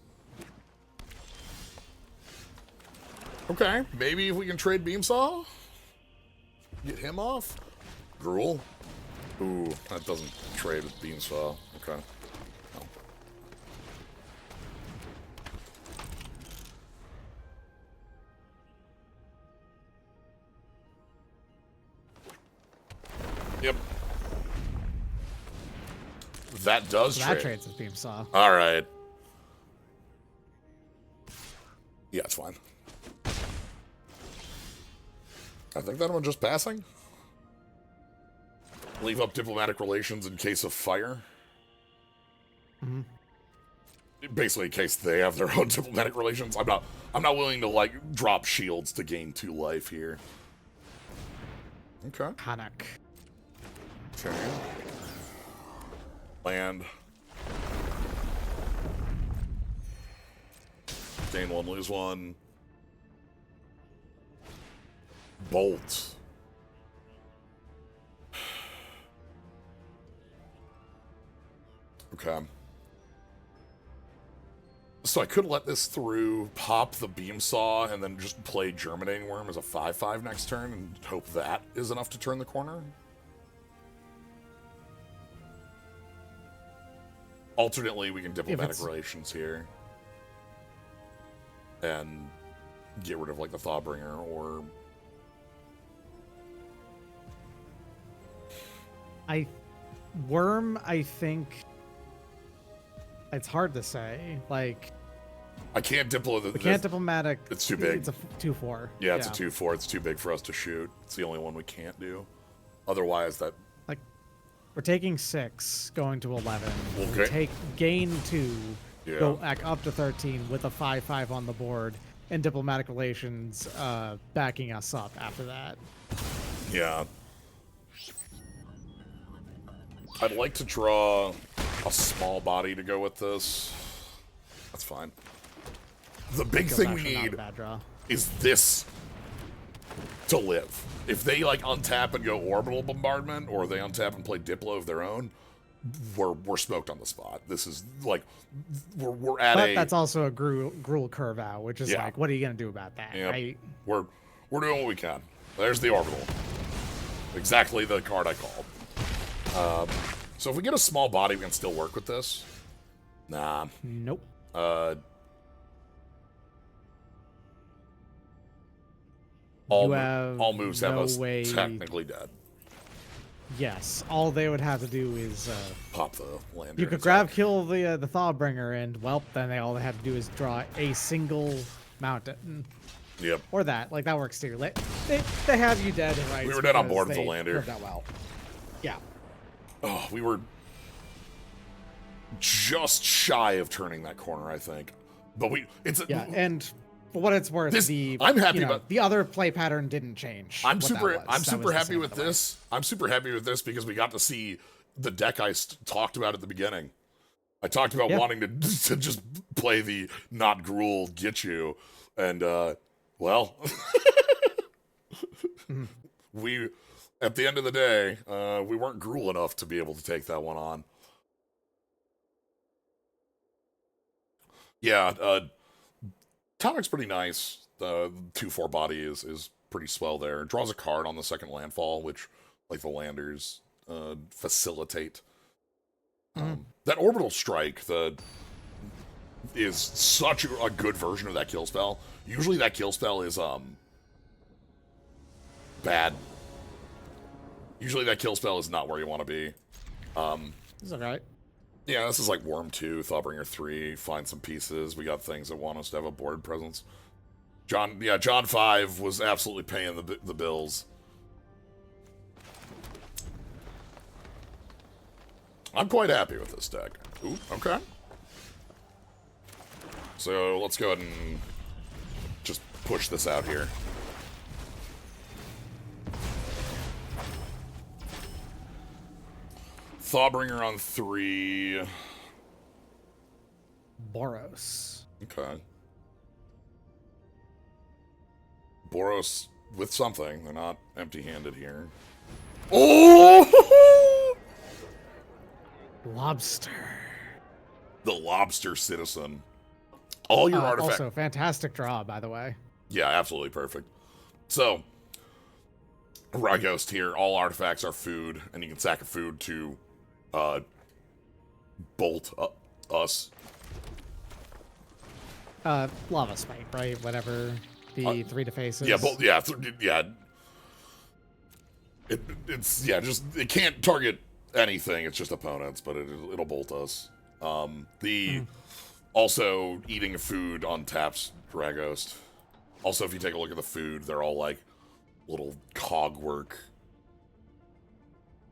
Okay, maybe if we can trade Beamsaw, get him off. Gruul. Ooh, that doesn't trade with Beamsaw. Okay. Oh. Yep. That does trade. That trades with Beamsaw. All right. Yeah, it's fine. I think that one just passing. Leave up diplomatic relations in case of fire. Mm-hmm. Basically, in case they have their own diplomatic relations. I'm not willing to like drop shields to gain 2 life here. Okay. Hanak. Okay. Land. Gain 1, lose 1. Bolt. Okay. So I could let this through, pop the beam saw, and then just play Germinating Worm as a 5/5 next turn and hope that is enough to turn the corner. Alternately, we can diplomatic relations here. And get rid of like the Thawbringer or... Worm, I think... It's hard to say. Like... I can't We can't diplomatic... It's too big. It's a 2/4. Yeah, it's a 2/4. It's too big for us to shoot. It's the only one we can't do. Otherwise, that... Like, we're taking 6, going to 11. Okay. We gain 2, Yeah. go back up to 13 with a 5/5 on the board, and diplomatic relations backing us up after that. Yeah. I'd like to draw a small body to go with this. That's fine. The big thing we need is this to live. If they like untap and go orbital bombardment, or they untap and play Diplo of their own, we're smoked on the spot. This is like we're at but that's also a Gruul curve out, which is Yeah. like, what are you gonna do about that, Yep. right? We're doing what we can. There's the orbital. Exactly the card I called. So if we get a small body, we can still work with this. Nah. Nope. All moves have no us way... technically dead. Yes, all they would have to do is Pop the lander. you could grab kill the Thawbringer, and well, then all they have to do is draw a single mountain. Yep. Or that, like that works too. They have you dead, right? We were dead on board with the lander. That well. Yeah. Oh, we were just shy of turning that corner, I think. But yeah, and for what it's worth, I'm happy about the other play pattern didn't change. I'm super happy with this. I'm super happy with this because we got to see the deck I talked about at the beginning. I talked about wanting to just play the not Gruul get you, and well, we at the end of the day we weren't Gruul enough to be able to take that one on. Yeah, Tonic's pretty nice. The 2/4 body is pretty swell there. It draws a card on the second landfall, which, like the landers, facilitate. That orbital strike is such a good version of that kill spell. Usually that kill spell is bad. Usually that kill spell is not where you want to be. It's alright. Yeah, this is like Worm 2, Thawbringer 3, find some pieces. We got things that want us to have a board presence. John 5 was absolutely paying the bills. I'm quite happy with this deck. Ooh, okay. So let's go ahead and just push this out here. Thawbringer on 3. Boros. Okay. Boros with something. They're not empty-handed here. Oh! Lobster. The Lobster Citizen. All your artifacts. Also, fantastic draw, by the way. Yeah, absolutely perfect. So, Ryghost here. All artifacts are food, and you can sack a food to bolt us. Lava Spike, right? Whatever the 3 defaces. Yeah, yeah. It's it can't target anything. It's just opponents, but it'll bolt us. Also eating food untaps Ryghost. Also, if you take a look at the food, they're all like little cogwork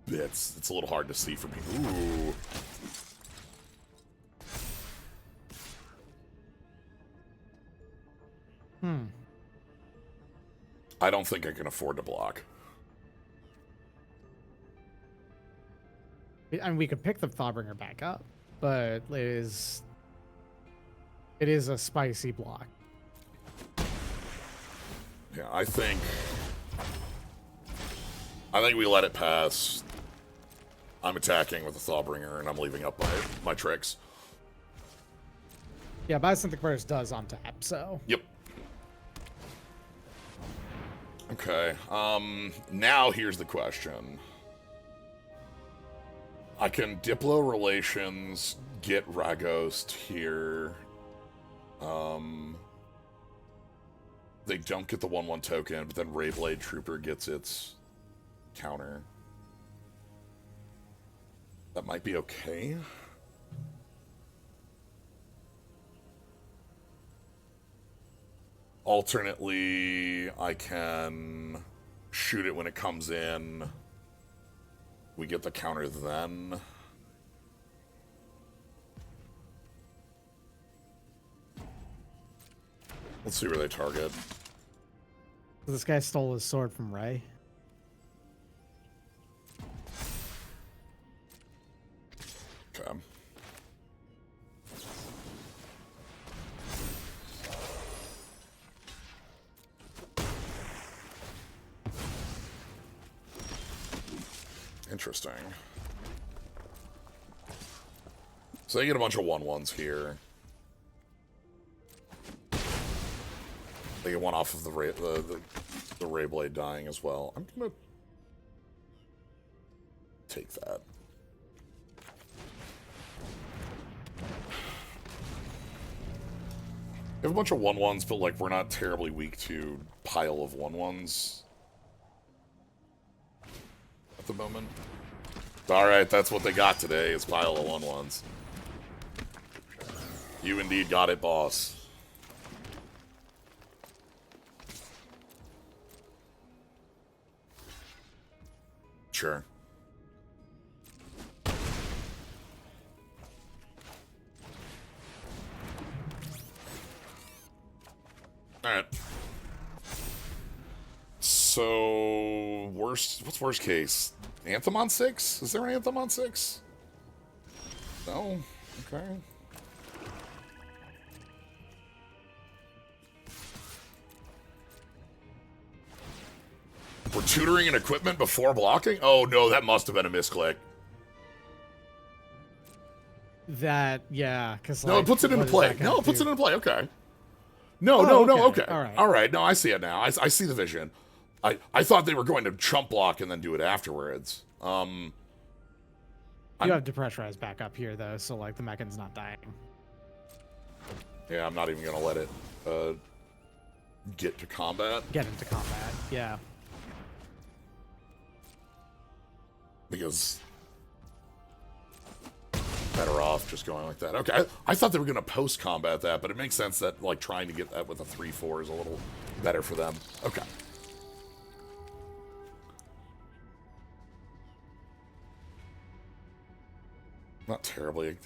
bits. It's a little hard to see from here. Ooh. I don't think I can afford to block. I mean, we could pick the Thawbringer back up, but it is a spicy block. Yeah, I think we let it pass. I'm attacking with the Thawbringer, and I'm leaving up my tricks. Yeah, Biosynthetic Burst does untap, so... Yep. Okay, now here's the question. I can Diplo Relations, get Ryghost here. They don't get the 1/1 token, but then Rayblade Trooper gets its counter. That might be okay. Alternately, I can shoot it when it comes in. We get the counter then. Let's see where they target. This guy stole his sword from Ray. Okay. Interesting. So they get a bunch of 1/1s here. They get one off of the Rayblade dying as well. I'm gonna take that. We have a bunch of 1/1s, but like we're not terribly weak to pile of 1/1s at the moment. Alright, that's what they got today, is pile of 1/1s. You indeed got it, boss. Sure. Alright. So, what's worst case? Anthem on 6? Is there an Anthem on 6? No? Okay. We're tutoring and equipment before blocking? Oh no, that must have been a misclick. Yeah, because no, it puts it into play. No, it puts it into play. Okay. No, okay. All right. No, I see it now. I see the vision. I thought they were going to chump block and then do it afterwards. You have depressurize back up here though, so like the Mechan's not dying. Yeah, I'm not even gonna let it get to combat. Get into combat, yeah. Because better off just going like that. Okay, I thought they were going to post-combat that, but it makes sense that like trying to get that with a 3/4 is a little better for them. Okay. Not terribly.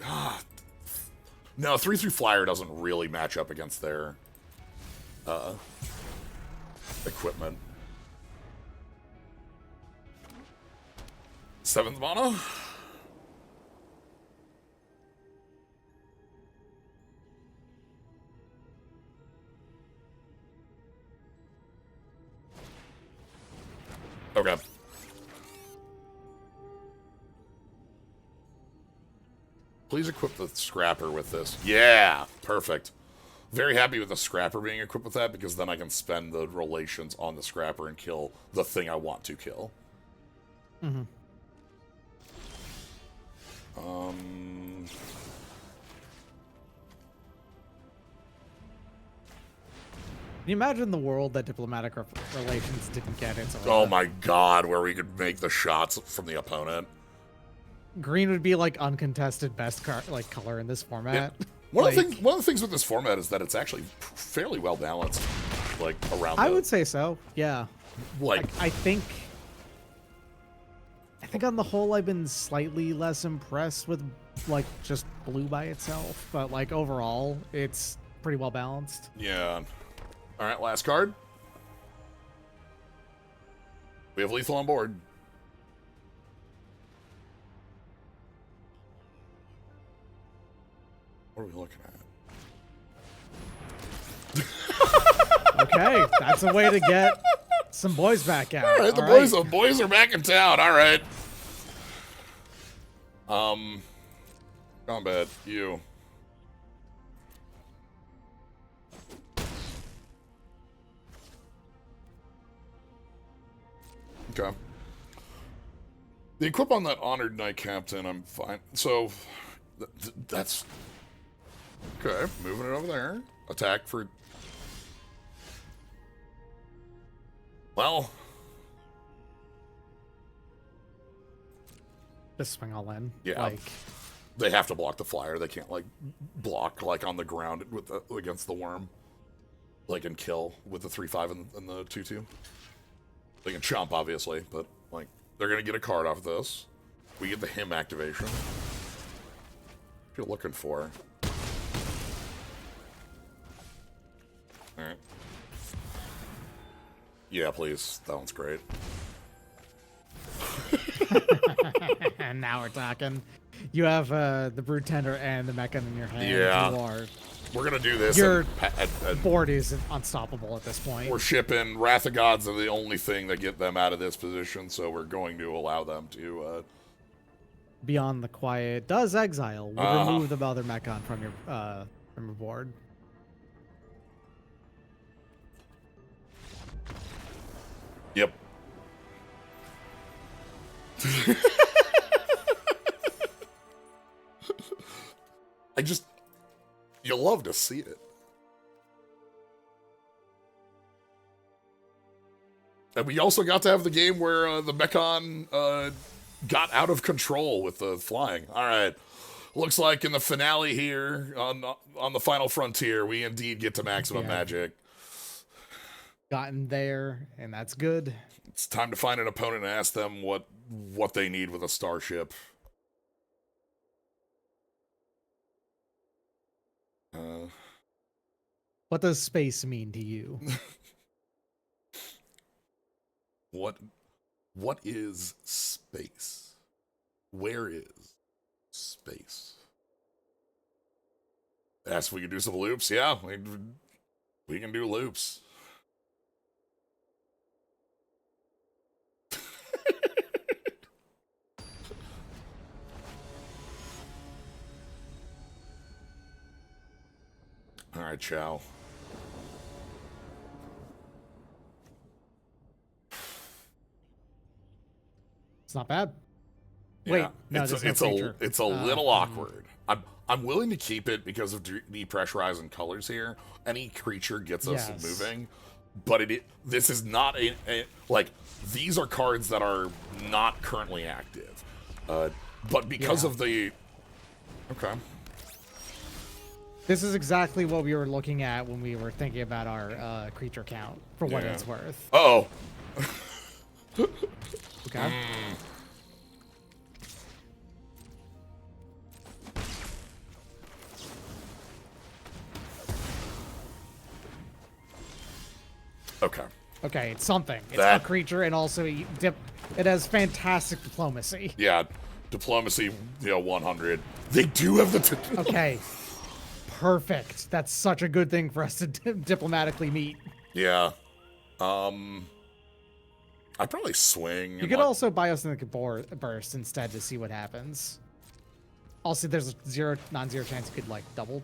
No, 3/3 flyer doesn't really match up against their equipment. 7th mana? Please equip the scrapper with this. Yeah, perfect. Very happy with the scrapper being equipped with that, because then I can spend the relations on the scrapper and kill the thing I want to kill. Mm-hmm. Can you imagine the world that diplomatic relations didn't get its Oh my god, where we could make the shots from the opponent. Green would be like uncontested best color in this format. Yeah. One of the things with this format is that it's actually fairly well balanced, like around. I would say so. Yeah. Like I think on the whole I've been slightly less impressed with like just blue by itself, but like overall it's pretty well balanced. Yeah. All right, last card. We have lethal on board. What are we looking at? Okay, that's a way to get some boys back out. All right, the boys are back in town. All right. Combat, you. Okay. The equip on that Honored Knight Captain, I'm fine. So, that's... Okay, moving it over there. Attack for... Well... Just swing all in. Yeah. Like... They have to block the flyer. They can't, like, block, like, on the ground with against the worm. Like, and kill with the 3/5 and the 2/2. They can chomp, obviously, but, like, they're going to get a card off this. We get the him activation. What you're looking for. Alright. Yeah, please. That one's great. And now we're talking. You have the Brood Tender and the Mechan in your hand. Yeah. We're going to do this. Your board is unstoppable at this point. We're shipping. Wrath of Gods are the only thing that get them out of this position, so we're going to allow them to... Beyond the Quiet does exile. We'll remove the other Mechan from your board. Yep. You'll love to see it. And we also got to have the game where the Mechan got out of control with the flying. All right. Looks like in the finale here, on the final frontier, we indeed get to maximum magic. Gotten there, and that's good. It's time to find an opponent and ask them what they need with a starship. What does space mean to you? What is space? Where is space? Ask if we can do some loops. Yeah, we can do loops. All right, Chow. It's not bad. Yeah, wait, no, it's a little awkward. I'm willing to keep it because of depressurizing colors here. Any creature gets us moving, but this is not like these are cards that are not currently active, but because of the This is exactly what we were looking at when we were thinking about our creature count, for what it's worth. Uh-oh. Okay. Okay. Okay, it's something. It's a creature, and also it has fantastic diplomacy. Yeah, diplomacy, 100. They do have the... Okay. Perfect. That's such a good thing for us to diplomatically meet. Yeah. I'd probably swing. You could also buy us in the burst instead to see what happens. Also, there's a non-zero chance you could like double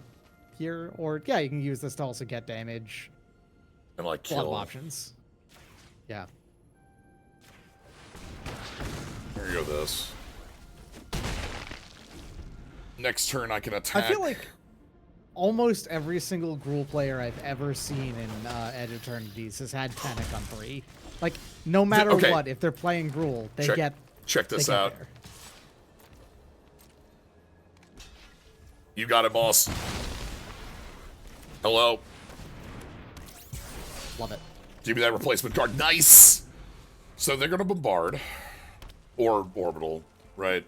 here, or yeah, you can use this to also get damage. And like A lot of kill. options. Yeah. Here you go. This. Next turn, I can attack. I feel like almost every single Gruul player I've ever seen in Eternities has had panic on 3. Like, no matter what, if they're playing Gruul, they get. Check this out. There. You got it, boss. Hello. Love it. Give me that replacement card. Nice! So they're gonna bombard. Or orbital, right?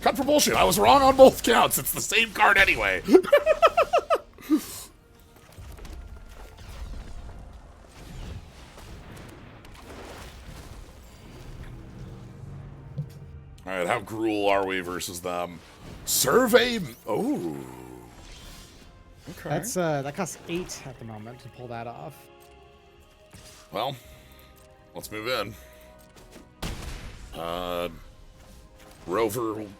Cut for bullshit. I was wrong on both counts. It's the same card anyway. Alright, how Gruul are we versus them? Survey. Oh. Okay. That's that costs 8 at the moment to pull that off. Well, let's move in. Rover. And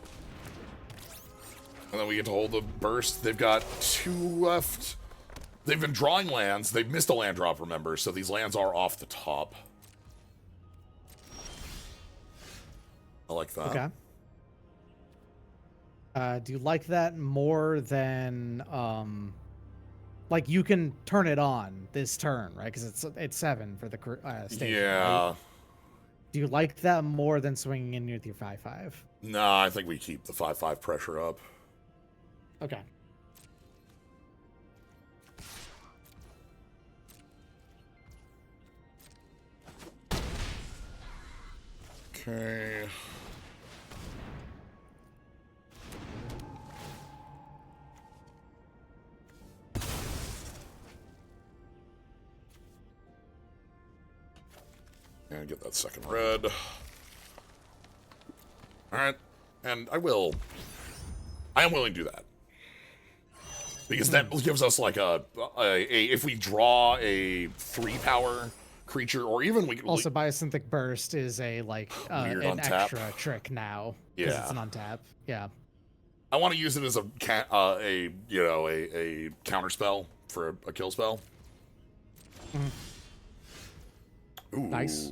then we get to hold the burst. They've got 2 left. They've been drawing lands. They've missed a land drop, remember, so these lands are off the top. I like that. Okay. Do you like that more than like you can turn it on this turn, right? Because it's 7 for the station. Yeah. Right? Do you like that more than swinging in with your 5/5? No, I think we keep the 5/5 pressure up. Okay. Okay. And get that second red. Alright. And I am willing to do that. Because that gives us like if we draw a 3-power creature, or even we can also Biosynthetic Burst is a like an extra trick now. Yeah. It's an untap. Yeah. I want to use it as a counter spell for a kill spell. Ooh. Nice.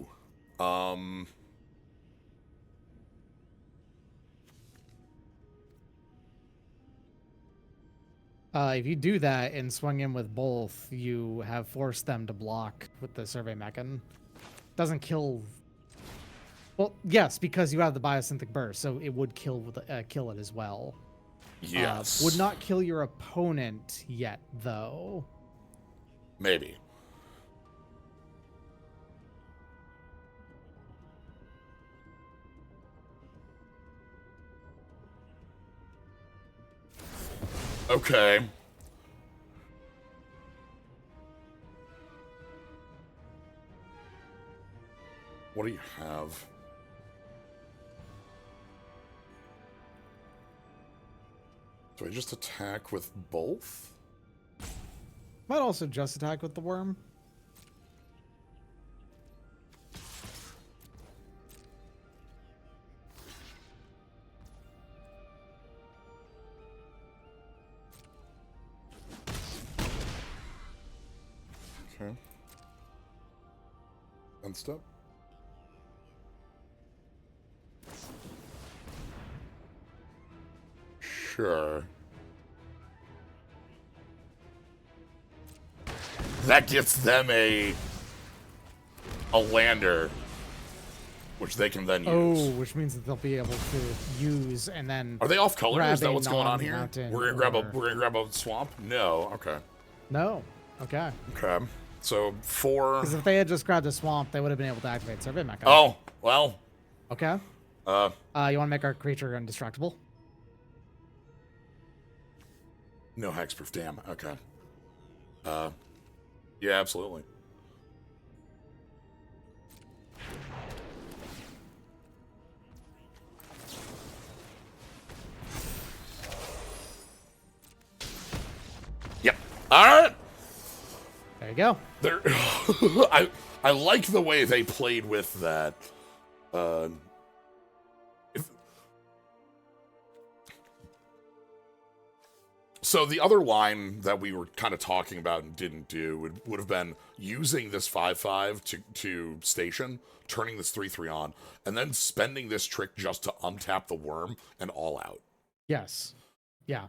If you do that and swing in with both, you have forced them to block with the Survey Mechan. Doesn't kill. Well, yes, because you have the Biosynthetic Burst, so it would kill it as well. Yes. Would not kill your opponent yet, though. Maybe. Okay. What do you have? Do I just attack with both? Might also just attack with the worm. Okay. End step. Sure. That gets them a lander, which they can then use. Oh, which means that they'll be able to use and then. Are they off color? Is that what's going on here? non-mountain We're gonna grab a swamp? No. Okay. No. Okay. Okay. So 4. Because if they had just grabbed a swamp, they would have been able to activate Survey Mechan. Oh well. Okay. You want to make our creature indestructible? No hexproof. Damn. Okay. Yeah, absolutely. Yep. All right. There you go. There. I like the way they played with that. So the other line that we were kind of talking about and didn't do would have been using this 5/5 to station, turning this 3/3 on, and then spending this trick just to untap the worm and all out. Yes. Yeah.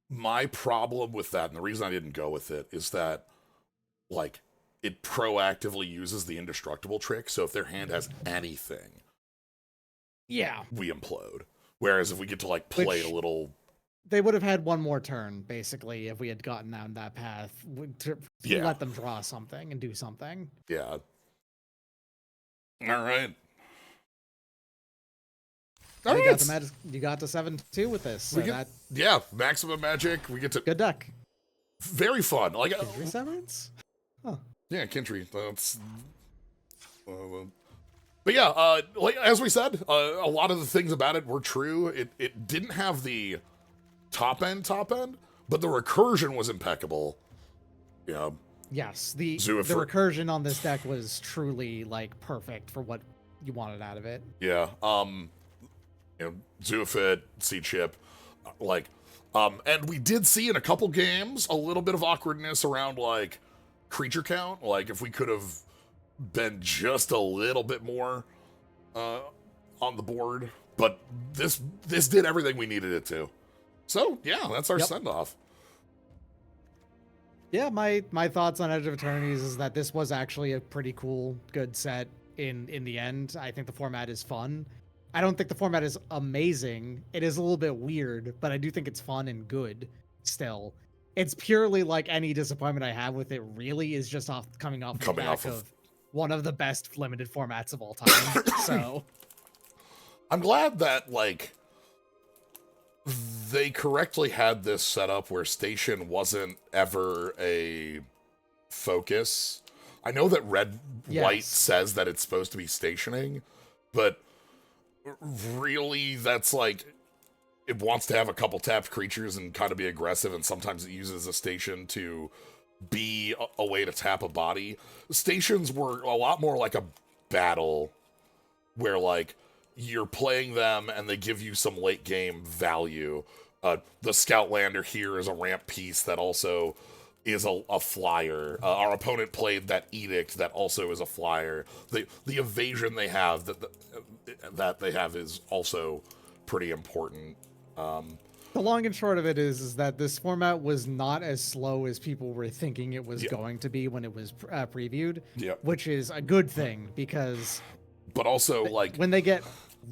My problem with that, and the reason I didn't go with it, is that, like, it proactively uses the indestructible trick, so if their hand has anything, yeah, we implode. Whereas if we get to, like, play a little... They would have had one more turn, basically, if we had gotten down that path, to let them draw something and do something. Yeah. All right. You got to 7-2 with this. So yeah, maximum magic. We get to... Good deck. Very fun. Like Kintry Severance? Huh. Yeah, Kintry. That's... but yeah, like as we said, a lot of the things about it were true. It didn't have the top end, but the recursion was impeccable. Yeah. Yes, the recursion on this deck was truly like perfect for what you wanted out of it. Yeah. Zoofit, Sea Chip, and we did see in a couple games a little bit of awkwardness around like creature count. Like if we could have been just a little bit more on the board, but this did everything we needed it to. So yeah, that's our send off. Yeah, my thoughts on Edge of Eternities is that this was actually a pretty cool, good set in the end. I think the format is fun. I don't think the format is amazing. It is a little bit weird, but I do think it's fun and good still. It's purely like any disappointment I have with it really is just coming off the back of one of the best limited formats of all time. So I'm glad that like they correctly had this set up where station wasn't ever a focus. I know that White says that it's supposed to be stationing, but really that's like it wants to have a couple tapped creatures and kind of be aggressive, and sometimes it uses a station to be a way to tap a body. Stations were a lot more like a battle where like you're playing them and they give you some late game value. The Scoutlander here is a ramp piece that also is a flyer. Our opponent played that Edict that also is a flyer. The evasion they have that they have is also pretty important. The long and short of it is that this format was not as slow as people were thinking it was going to be when it was previewed, which is a good thing because... But also, like... When they get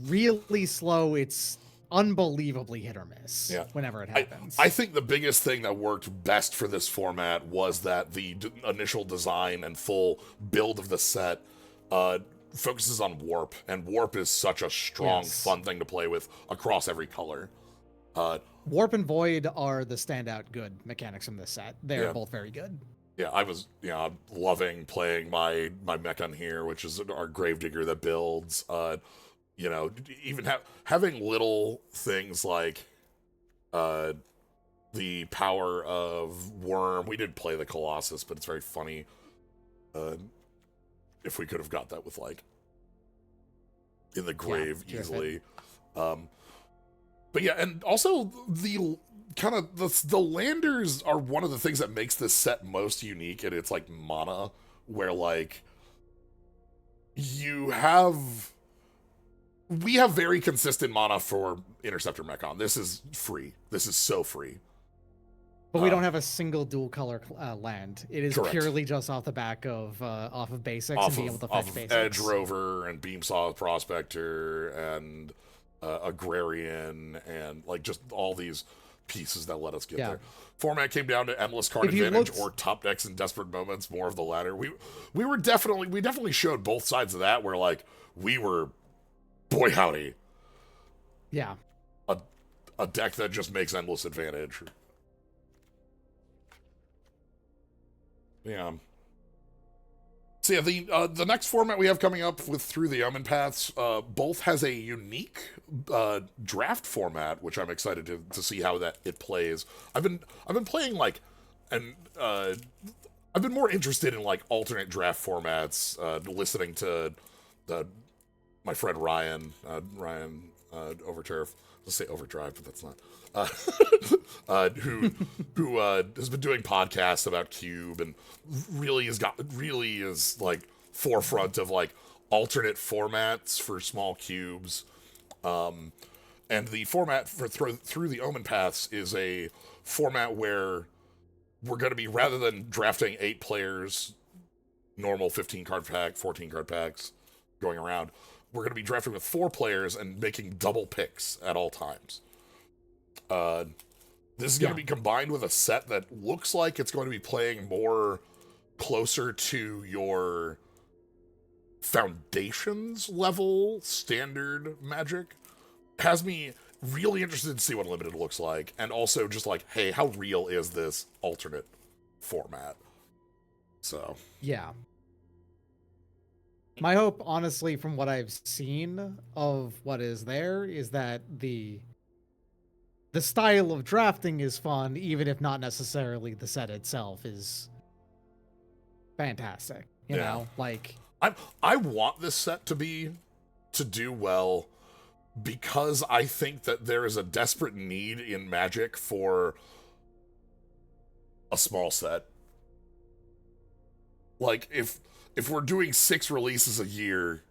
really slow, it's unbelievably hit or miss whenever it happens. I think the biggest thing that worked best for this format was that the initial design and full build of the set focuses on warp, and warp is such a strong, fun thing to play with across every color. Warp and Void are the standout good mechanics from this set. They're both very good. Yeah, I'm loving playing my Mechon here, which is our Gravedigger that builds. Even having little things like the power of Worm. We did play the Colossus, but it's very funny. If we could have got that with like in the grave easily. But yeah, and also the kind of the landers are one of the things that makes this set most unique, and it's like mana, where like we have very consistent mana for Interceptor Mechon. This is free. This is so free. But we don't have a single dual color land. It is purely just off the back of basics and being able to fetch basics. Edge Rover and Beamsaw Prospector and Agrarian and like just all these pieces that let us get there. Format came down to Endless Card Advantage or top decks in desperate moments, more of the latter. We definitely showed both sides of that, where like we were, boy howdy, a deck that just makes Endless Advantage. Yeah. So yeah, the next format we have coming up with Through the Omen Paths, both has a unique draft format, which I'm excited to see how it plays. I've been playing like, and I've been more interested in like alternate draft formats, listening to the my friend Ryan, Overturf. Let's say Overdrive, but that's not. Who has been doing podcasts about Cube and really is like forefront of like alternate formats for small cubes. And the format for through the Omen Paths is a format where we're going to be, rather than drafting 8 players, normal 15 card pack, 14 card packs going around, we're going to be drafting with 4 players and making double picks at all times. This is going to be combined with a set that looks like it's going to be playing more closer to your Foundations level standard Magic. Has me really interested to see what Limited looks like, and also just like, hey, how real is this alternate format? So yeah. My hope, honestly, from what I've seen of what is there, is that the style of drafting is fun, even if not necessarily the set itself is fantastic. You know, like I want this set to do well, because I think that there is a desperate need in Magic for a small set. Like, if we're doing 6 releases a year,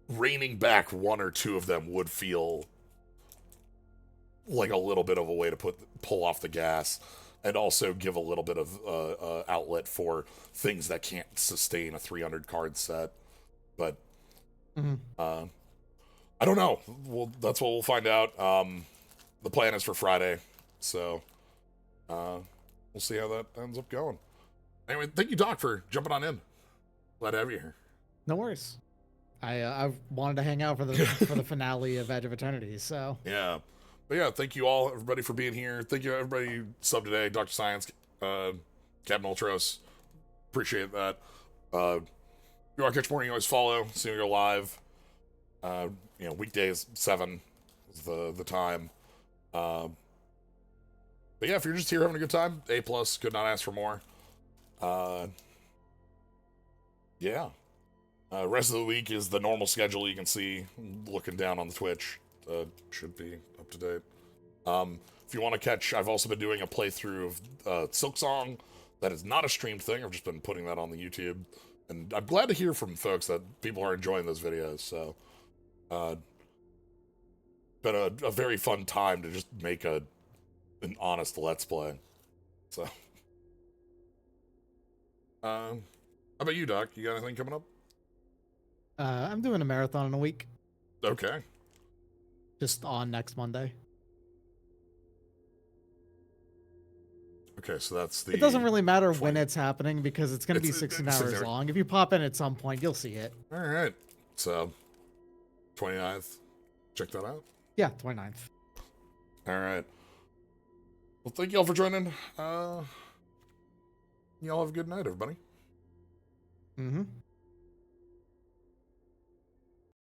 reining back 1 or 2 of them would feel like a little bit of a way to pull off the gas, and also give a little bit of outlet for things that can't sustain a 300 card set. But I don't know. Well, that's what we'll find out. The plan is for Friday, so we'll see how that ends up going. Anyway, thank you, Doc, for jumping on in. Glad to have you here. No worries. I wanted to hang out for the finale of Edge of Eternities, so yeah. But yeah, thank you all, everybody, for being here. Thank you, everybody who subbed today. Dr. Science, Captain Ultros. Appreciate that. If you want to catch more, you always follow. See when we go live. Weekdays, 7 is the time. But yeah, if you're just here having a good time, A+, could not ask for more. Rest of the week is the normal schedule you can see looking down on the Twitch. Should be up to date. If you want to catch, I've also been doing a playthrough of Silksong. That is not a streamed thing. I've just been putting that on the YouTube. And I'm glad to hear from folks that people are enjoying those videos. So, been a very fun time to just make an honest Let's Play. So, how about you, Doc? You got anything coming up? I'm doing a marathon in a week. Okay. Just on next Monday. Okay, so that's the... It doesn't really matter when it's happening, because it's going to be 16 hours long. If you pop in at some point, you'll see it. All right. So, 29th. Check that out. Yeah, 29th. All right. Well, thank you all for joining. You all have a good night, everybody. Mm-hmm.